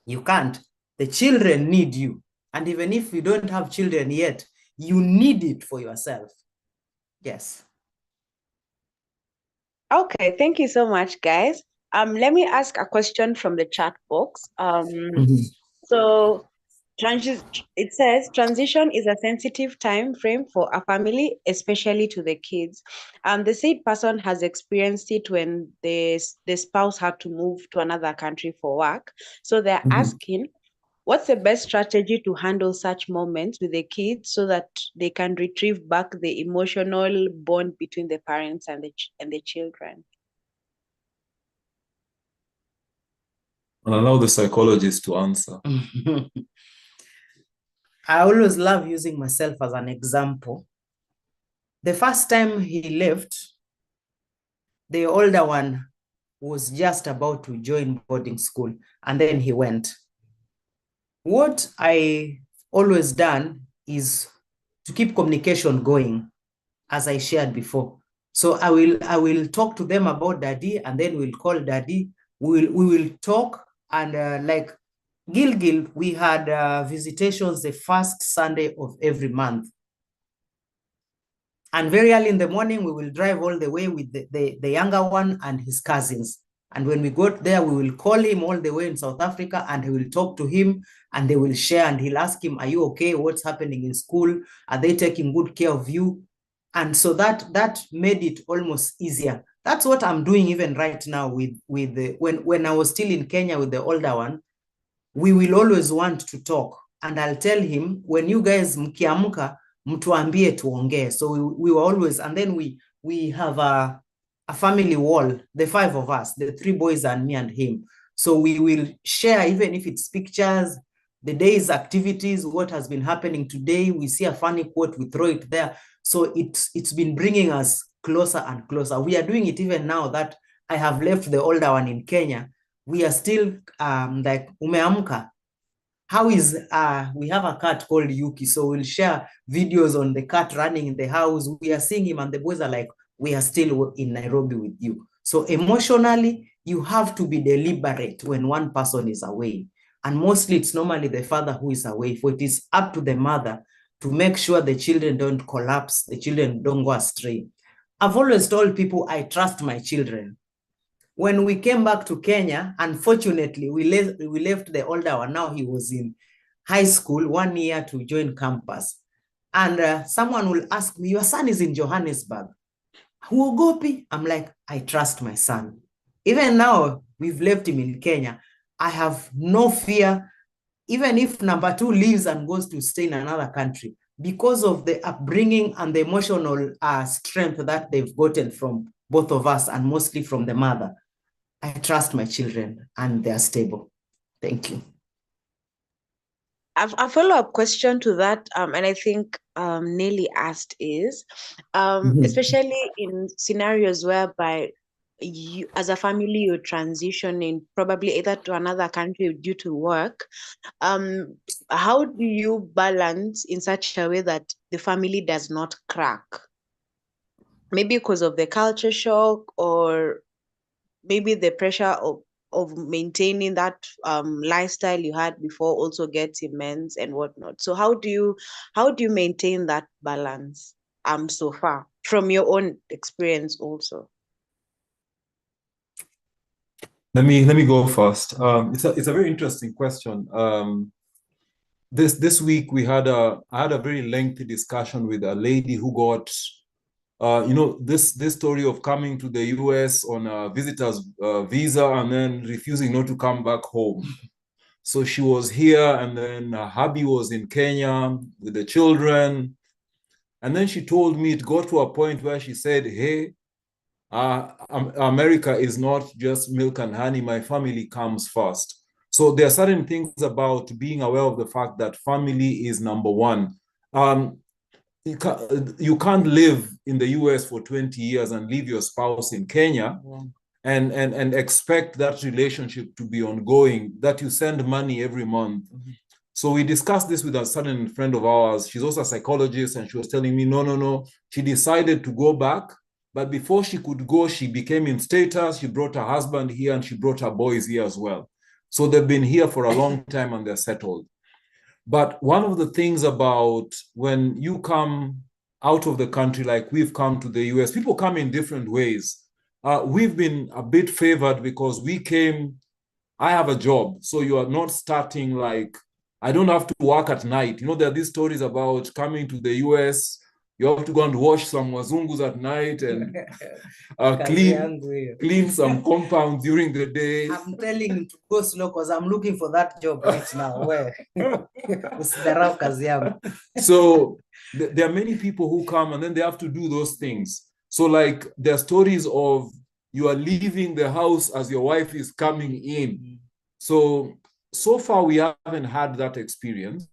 S4: You can't. The children need you. And even if you don't have children yet, you need it for yourself. Yes.
S3: Okay, thank you so much, guys. Let me ask a question from the chat box. So it says transition is a sensitive time frame for a family, especially to the kids. The said person has experienced it when the spouse had to move to another country for work. So they're asking, what's the best strategy to handle such moments with the kids so that they can retrieve back the emotional bond between the parents and the children?
S5: And allow the psychologist to answer.
S4: I always love using myself as an example. The first time he left, the older one was just about to join boarding school, and then he went. What I always done is to keep communication going, as I shared before. So I will talk to them about Daddy, and then we'll call Daddy. We will talk, and like Gilgil, we had visitations the first Sunday of every month. And very early in the morning, we will drive all the way with the younger one and his cousins. And when we got there, we will call him all the way in South Africa, and he will talk to him, and they will share, and he'll ask him, are you okay? What's happening in school? Are they taking good care of you? And so that made it almost easier. That's what I'm doing even right now with the, when I was still in Kenya with the older one, we will always want to talk. And I'll tell him, when you guys mkiamka, mtuambie tuongee. So we were always, and then we have a family wall, the 5 of us, the 3 boys and me and him. So we will share, even if it's pictures, the day's activities, what has been happening today. We see a funny quote, we throw it there. So it's been bringing us closer and closer. We are doing it even now that I have left the older one in Kenya. We are still like, umeamka. How is, we have a cat called Yuki, so we'll share videos on the cat running in the house. We are seeing him, and the boys are like, we are still in Nairobi with you. So emotionally, you have to be deliberate when one person is away. And mostly it's normally the father who is away. For it is up to the mother to make sure the children don't collapse, the children don't go astray. I've always told people I trust my children. When we came back to Kenya, unfortunately, we left the older one. Now he was in high school, 1 year to join campus. And someone will ask me, your son is in Johannesburg. Huogopi? I'm like, I trust my son. Even now, we've left him in Kenya. I have no fear, even if number 2 leaves and goes to stay in another country, because of the upbringing and the emotional strength that they've gotten from both of us, and mostly from the mother. I trust my children, and they're stable. Thank you.
S3: A follow-up question to that, and I think Nelly asked is, especially in scenarios whereby you, as a family, you're transitioning probably either to another country due to work, how do you balance in such a way that the family does not crack? Maybe because of the culture shock, or maybe the pressure of maintaining that lifestyle you had before also gets immense and whatnot. So how do you maintain that balance so far, from your own experience also?
S5: Let me go first. It's a very interesting question. This week I had a very lengthy discussion with a lady who got this story of coming to the US on a visitor's visa and then refusing not to come back home. So she was here, and then hubby was in Kenya with the children. And then she told me it got to a point where she said, hey, America is not just milk and honey. My family comes first. So there are certain things about being aware of the fact that family is number one. You can't live in the US for 20 years and leave your spouse in Kenya and expect that relationship to be ongoing, that you send money every month. So we discussed this with a certain friend of ours. She's also a psychologist, and she was telling me, no. She decided to go back, but before she could go, she became in status. She brought her husband here, and she brought her boys here as well. So they've been here for a long time, and they're settled. But one of the things about when you come out of the country, like we've come to the US, people come in different ways. We've been a bit favored because we came, I have a job. So you are not starting like, I don't have to work at night. There are these stories about coming to the US, you have to go and wash some wazungus at night and clean some compounds during the day.
S4: I'm telling you to go slow because I'm looking for that job right now. Where?
S5: So there are many people who come and then they have to do those things. So like there are stories of you are leaving the house as your wife is coming in. So far we haven't had that experience.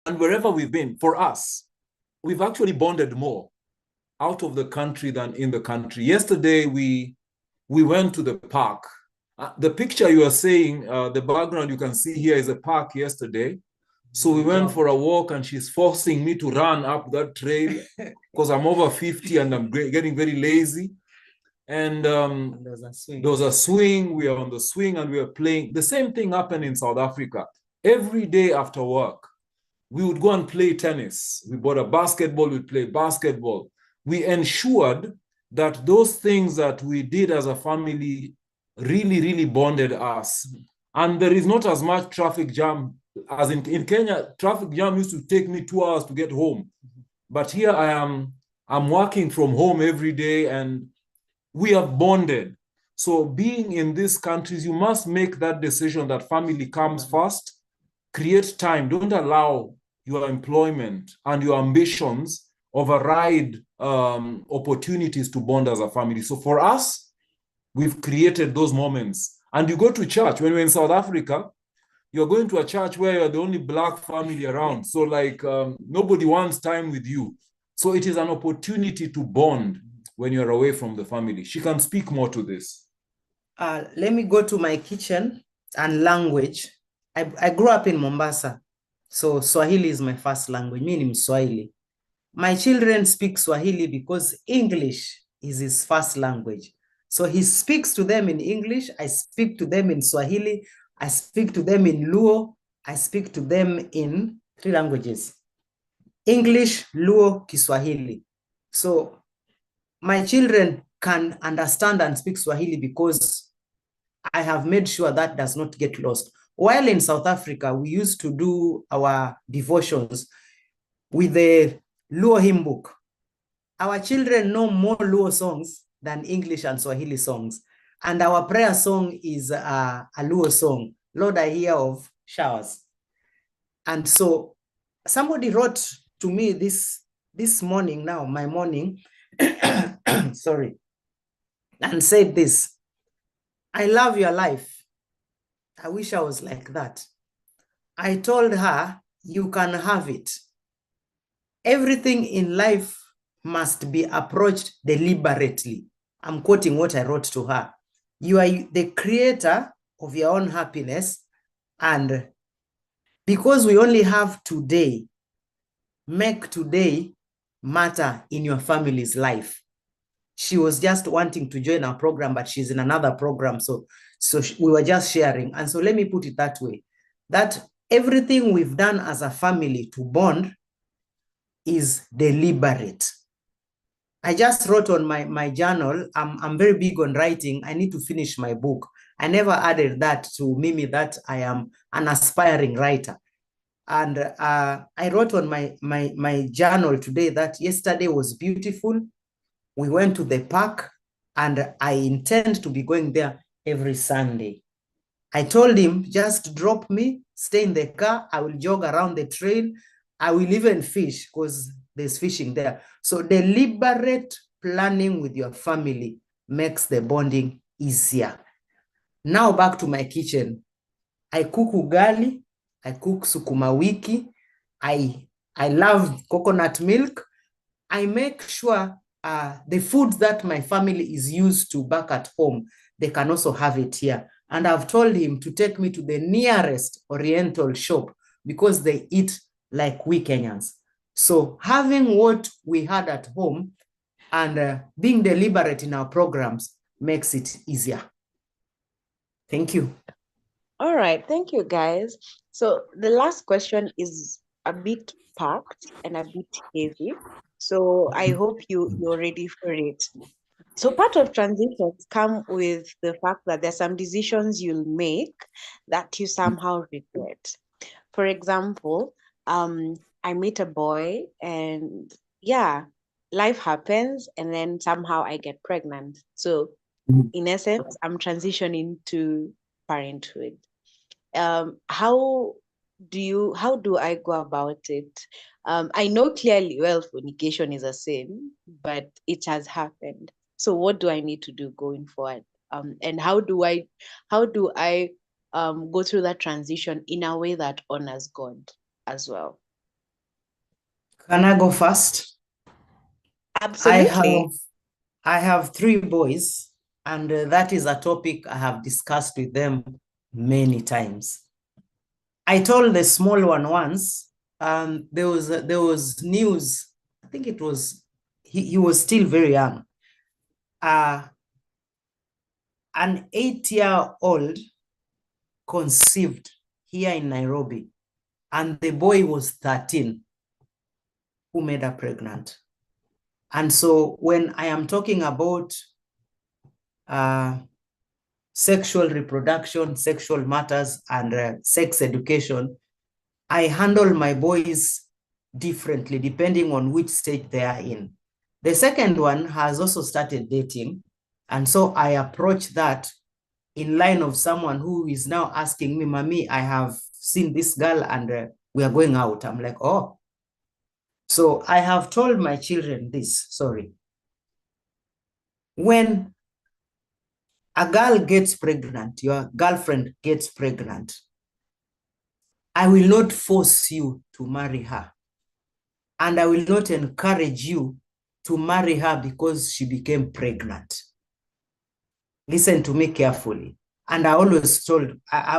S5: And wherever we've been, for us, we've actually bonded more out of the country than in the country. Yesterday, we went to the park. The picture you are saying, the background you can see here is a park yesterday. So we went for a walk and she's forcing me to run up that trail because I'm over 50 and I'm getting very lazy. And there was a swing. We are on the swing and we are playing. The same thing happened in South Africa. Every day after work, we would go and play tennis. We bought a basketball, we'd play basketball. We ensured that those things that we did as a family really, really bonded us. And there is not as much traffic jam as in Kenya. Traffic jam used to take me 2 hours to get home. But here I'm working from home every day and we have bonded. So being in these countries, you must make that decision that family comes first. Create time. Don't allow your employment and your ambitions override opportunities to bond as a family. So for us, we've created those moments. And you go to church. When we're in South Africa, you're going to a church where you're the only Black family around. So like nobody wants time with you. So it is an opportunity to bond when you're away from the family. She can speak more to this.
S4: Let me go to my kitchen and language. I grew up in Mombasa. So Swahili is my first language, meaning Swahili. My children speak Swahili because English is his first language. So he speaks to them in English. I speak to them in Swahili. I speak to them in Luo. I speak to them in 3 languages: English, Luo, Kiswahili. So my children can understand and speak Swahili because I have made sure that does not get lost. While in South Africa, we used to do our devotions with the Luo hymn book. Our children know more Luo songs than English and Swahili songs. And our prayer song is a Luo song, Lord, I hear of showers. And so somebody wrote to me this morning, my morning, sorry, and said this: I love your life. I wish I was like that. I told her, you can have it. Everything in life must be approached deliberately. I'm quoting what I wrote to her. You are the creator of your own happiness. And because we only have today, make today matter in your family's life. She was just wanting to join our program, but she's in another program. So we were just sharing. And so let me put it that way, that everything we've done as a family to bond is deliberate. I just wrote on my journal, I'm very big on writing. I need to finish my book. I never added that to Mimi that I am an aspiring writer. And I wrote on my journal today that yesterday was beautiful. We went to the park and I intend to be going there every Sunday. I told him, just drop me, stay in the car. I will jog around the trail. I will even fish because there's fishing there. So deliberate planning with your family makes the bonding easier. Now back to my kitchen. I cook ugali. I cook sukuma wiki. I love coconut milk. I make sure the food that my family is used to back at home, they can also have it here. And I've told him to take me to the nearest Oriental shop because they eat like we Kenyans. So having what we had at home and being deliberate in our programs makes it easier. Thank you.
S3: All right, thank you, guys. So the last question is a bit packed and a bit heavy. So I hope you're ready for it. So part of transitions come with the fact that there's some decisions you'll make that you somehow regret. For example, I meet a boy and yeah, life happens and then somehow I get pregnant. So in essence, I'm transitioning to parenthood. How do I go about it? I know clearly, well, fornication is a sin, but it has happened. So what do I need to do going forward? And how do I go through that transition in a way that honors God as well?
S4: Can I go first?
S3: Absolutely.
S4: I have 3 boys, and that is a topic I have discussed with them many times. I told the small one once, there was news. I think it was he was still very young. An 8-year-old conceived here in Nairobi, and the boy was 13, who made her pregnant. And so when I am talking about sexual reproduction, sexual matters, and sex education, I handle my boys differently depending on which stage they are in. The second one has also started dating, and so I approach that in line of someone who is now asking me, Mommy, I have seen this girl and we are going out. I'm like, oh. So I have told my children this, when a girl gets pregnant, your girlfriend gets pregnant, I will not force you to marry her. And I will not encourage you to marry her because she became pregnant. Listen to me carefully. And I always tell, I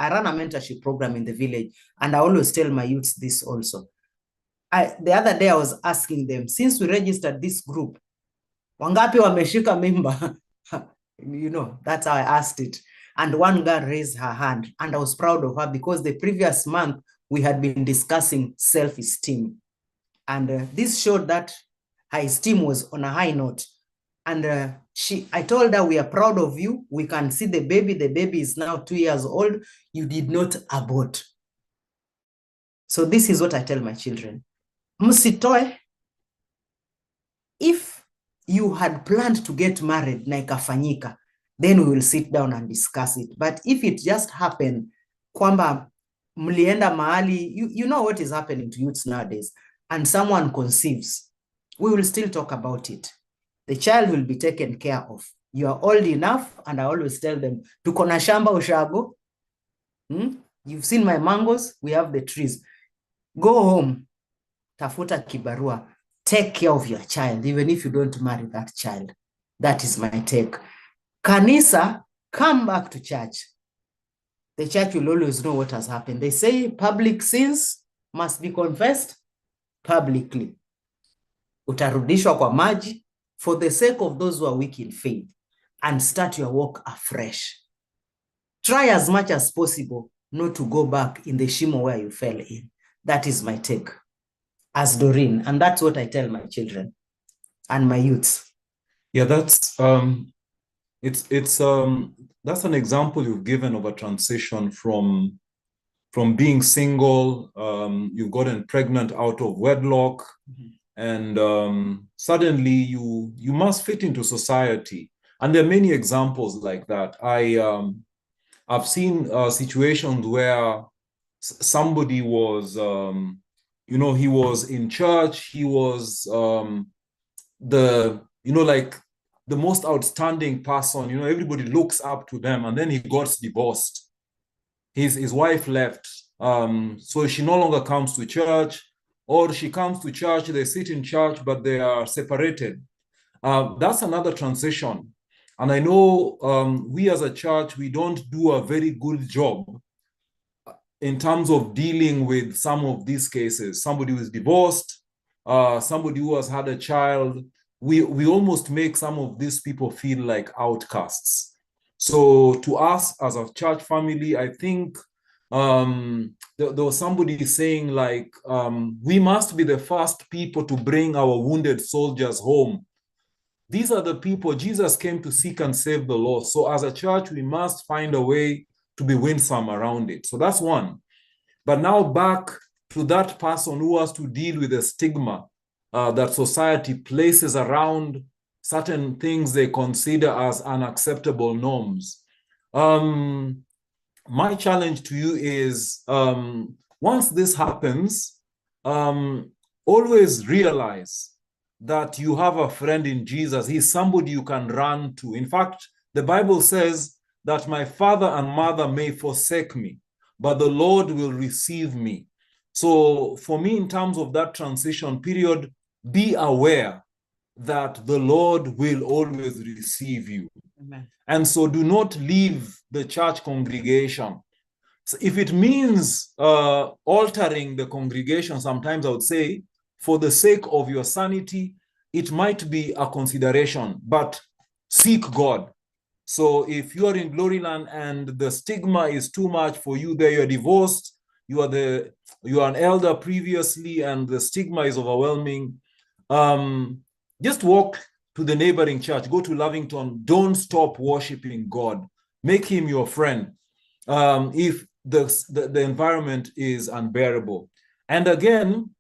S4: run a mentorship program in the village, and I always tell my youths this also. The other day I was asking them, since we registered this group, wangapi wameshika mimba? You know, that's how I asked it. And one girl raised her hand, and I was proud of her because the previous month we had been discussing self-esteem. And this showed that her esteem was on a high note. And I told her, we are proud of you. We can see the baby. The baby is now 2 years old. You did not abort. So this is what I tell my children. Msitoe, if you had planned to get married na ikafanyika, then we will sit down and discuss it. But if it just happened, kwamba mlienda mahali, you know what is happening to youths nowadays, and someone conceives, we will still talk about it. The child will be taken care of. You are old enough, and I always tell them, tuko na shamba ushago. You've seen my mangoes, we have the trees. Go home, tafuta kibarua, take care of your child, even if you don't marry that child. That is my take. Kanisa, come back to church. The church will always know what has happened. They say public sins must be confessed publicly. Utarudishwa kwa maji for the sake of those who are weak in faith, and start your walk afresh. Try as much as possible not to go back in the shimo where you fell in. That is my take as Doreen, and that's what I tell my children and my youths.
S5: Yeah, that's that's an example you've given of a transition from being single, you've gotten pregnant out of wedlock, and suddenly you must fit into society. And there are many examples like that. I've seen situations where somebody was, he was in church, he was the most outstanding person, everybody looks up to them, and then he got divorced. His wife left, so she no longer comes to church, or she comes to church, they sit in church, but they are separated. That's another transition. And I know we as a church, we don't do a very good job in terms of dealing with some of these cases. Somebody who is divorced, somebody who has had a child. We almost make some of these people feel like outcasts. So to us as a church family, I think there was somebody saying like, we must be the first people to bring our wounded soldiers home. These are the people Jesus came to seek and save the lost. So as a church, we must find a way to be winsome around it. So that's one. But now back to that person who has to deal with the stigma that society places around certain things they consider as unacceptable norms. My challenge to you is, once this happens, always realize that you have a friend in Jesus. He's somebody you can run to. In fact, the Bible says that my father and mother may forsake me, but the Lord will receive me. So for me, in terms of that transition period, be aware that the Lord will always receive you.
S4: Amen.
S5: And so do not leave the church congregation. So if it means altering the congregation, sometimes I would say, for the sake of your sanity, it might be a consideration, but seek God. So if you are in Gloryland and the stigma is too much for you there, you're divorced, you are an elder previously, and the stigma is overwhelming, just walk to the neighboring church, go to Lavington, don't stop worshiping God, make him your friend. If the environment is unbearable. And again,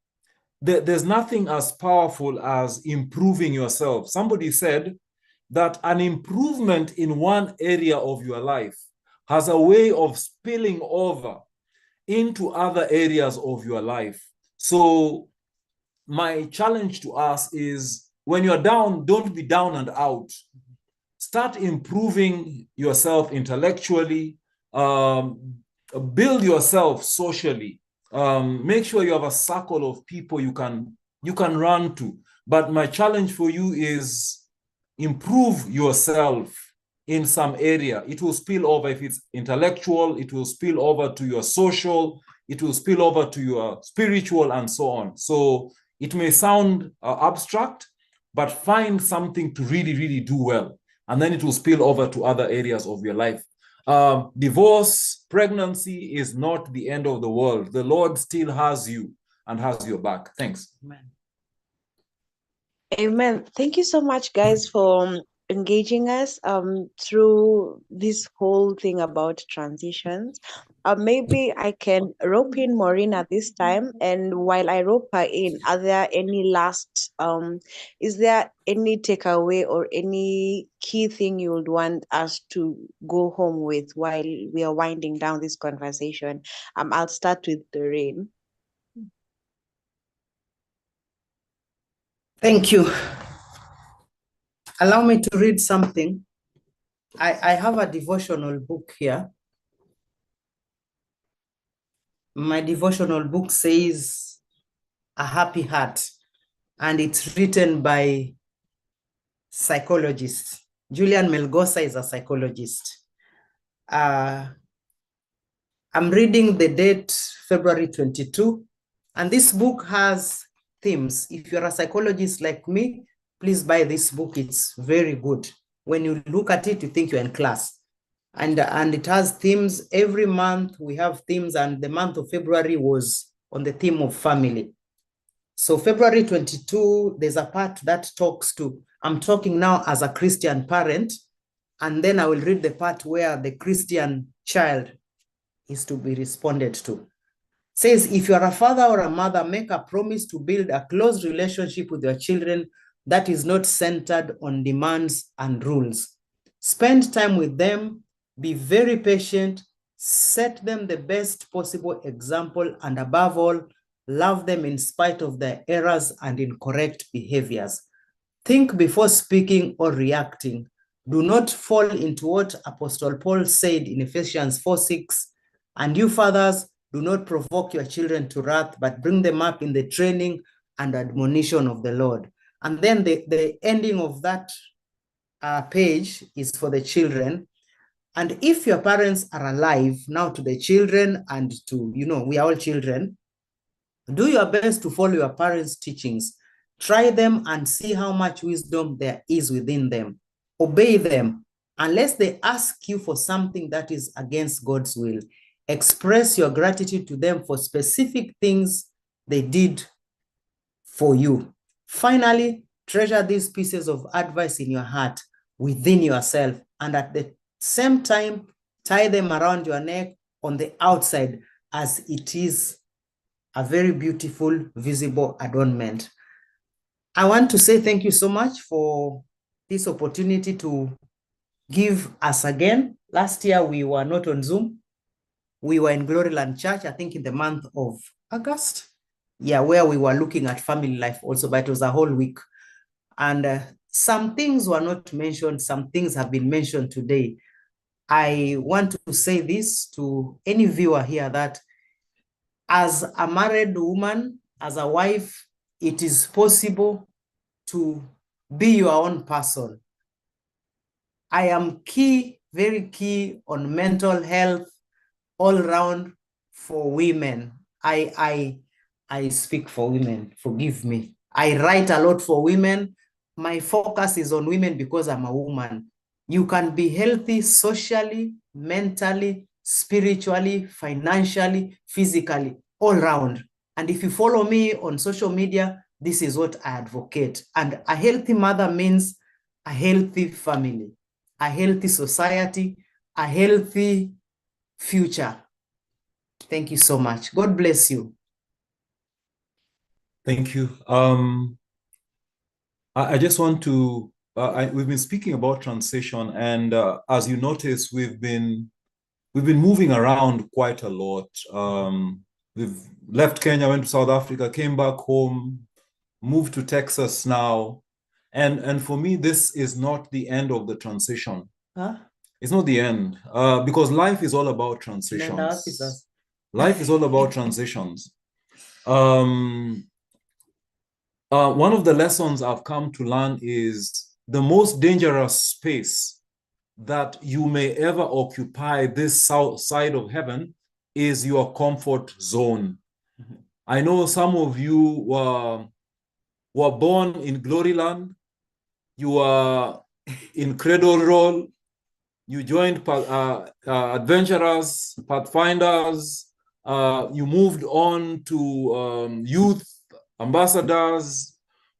S5: there's nothing as powerful as improving yourself. Somebody said that an improvement in one area of your life has a way of spilling over into other areas of your life. So my challenge to us is, when you're down, don't be down and out. Start improving yourself intellectually, build yourself socially. Make sure you have a circle of people you can run to. But my challenge for you is improve yourself in some area. It will spill over. If it's intellectual, it will spill over to your social, it will spill over to your spiritual, and so on. So it may sound abstract, but find something to really, really do well. And then it will spill over to other areas of your life. Divorce, pregnancy is not the end of the world. The Lord still has you and has your back. Thanks.
S4: Amen.
S3: Amen. Thank you so much, guys, for engaging us through this whole thing about transitions. Maybe I can rope in Maureen at this time, and while I rope her in, are there any last is there any takeaway or any key thing you would want us to go home with while we are winding down this conversation? I'll start with Doreen.
S4: Thank you. Allow me to read something. I have a devotional book here. My devotional book says A Happy Heart, and it's written by psychologist. Julian Melgosa is a psychologist. I'm reading the date February 22, and this book has themes. If you're a psychologist like me, please buy this book. It's very good. When you look at it, you think you're in class. And it has themes. Every month we have themes, and the month of February was on the theme of family. So February 22, there's a part that talks to, I'm talking now as a Christian parent, and then I will read the part where the Christian child is to be responded to. It says, if you are a father or a mother, make a promise to build a close relationship with your children that is not centered on demands and rules. Spend time with them, be very patient, set them the best possible example, and above all, love them in spite of their errors and incorrect behaviors. Think before speaking or reacting. Do not fall into what Apostle Paul said in Ephesians 4:6, and you fathers, do not provoke your children to wrath, but bring them up in the training and admonition of the Lord. And then the ending of that page is for the children. And if your parents are alive now, to the children and to, we are all children, do your best to follow your parents' teachings. Try them and see how much wisdom there is within them. Obey them unless they ask you for something that is against God's will. Express your gratitude to them for specific things they did for you. Finally, treasure these pieces of advice in your heart, within yourself, and at the same time, tie them around your neck on the outside, as it is a very beautiful, visible adornment. I want to say thank you so much for this opportunity to give us again. Last year, we were not on Zoom. We were in Gloryland Church, I think in the month of August. Yeah, where we were looking at family life also, but it was a whole week. And some things were not mentioned. Some things have been mentioned today. I want to say this to any viewer here, that As a married woman, as a wife, it is possible to be your own person. I am very key on mental health all around for women. I speak for women, forgive me. I write a lot for women. My focus is on women because I'm a woman. You can be healthy socially, mentally, spiritually, financially, physically, all around. And if you follow me on social media, this is what I advocate. And a healthy mother means a healthy family, a healthy society, a healthy future. Thank you so much. God bless you.
S5: Thank you. I just want to, we've been speaking about transition, and as you notice, we've been moving around quite a lot. We've left Kenya, went to South Africa, came back home, moved to Texas now. And for me, this is not the end of the transition.
S4: Huh?
S5: It's not the end, because life is all about transitions. Life is all about transitions. One of the lessons I've come to learn is the most dangerous space that you may ever occupy this side of heaven is your comfort zone. Mm-hmm. I know some of you were born in Gloryland. You are in Cradle Roll. You joined Adventurers, Pathfinders. You moved on to youth ambassadors.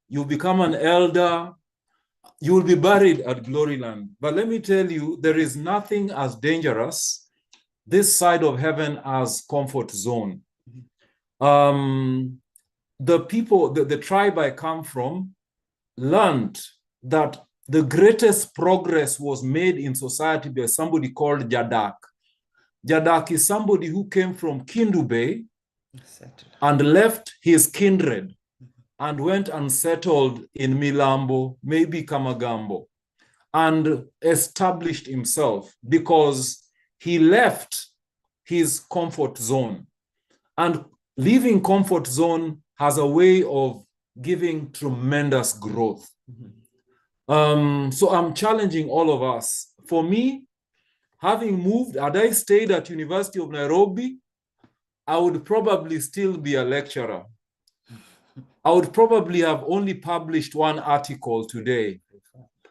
S5: You become an elder. You will be buried at Gloryland. But let me tell you, there is nothing as dangerous this side of heaven as comfort zone. The people, the tribe I come from, learned that the greatest progress was made in society by somebody called Jadak. Jadak is somebody who came from Kindu Bay and left his kindred and went and settled in Milambo, maybe Kamagambo, and established himself because he left his comfort zone. And leaving comfort zone has a way of giving tremendous growth. So I'm challenging all of us. For me, having moved, had I stayed at University of Nairobi, I would probably still be a lecturer. I would probably have only published one article today,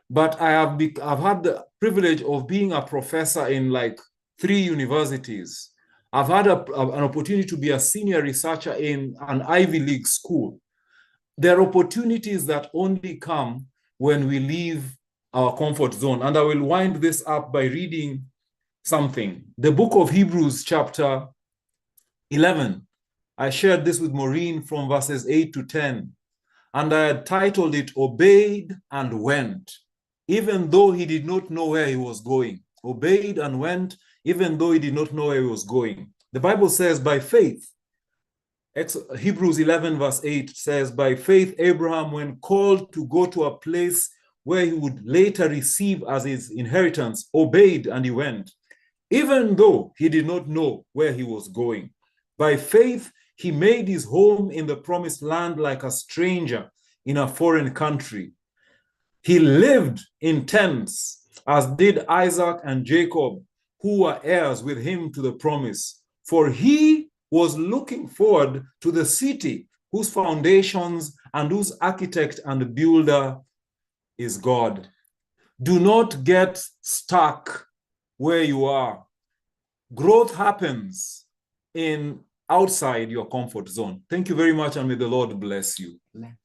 S5: but I've had the privilege of being a professor in like 3 universities. I've had an opportunity to be a senior researcher in an Ivy League school. There are opportunities that only come when we leave our comfort zone. And I will wind this up by reading something. The book of Hebrews, chapter 11. I shared this with Maureen from verses 8 to 10. And I had titled it, Obeyed and Went, even though he did not know where he was going. Obeyed and went, even though he did not know where he was going. The Bible says, by faith, Hebrews 11 verse 8 says, by faith, Abraham, when called to go to a place where he would later receive as his inheritance, obeyed and he went, even though he did not know where he was going. By faith, he made his home in the promised land like a stranger in a foreign country. He lived in tents, as did Isaac and Jacob, who were heirs with him to the promise. For he was looking forward to the city whose foundations and whose architect and builder is God. Do not get stuck where you are. Growth happens outside your comfort zone. Thank you very much, and may the Lord bless you.
S4: Amen.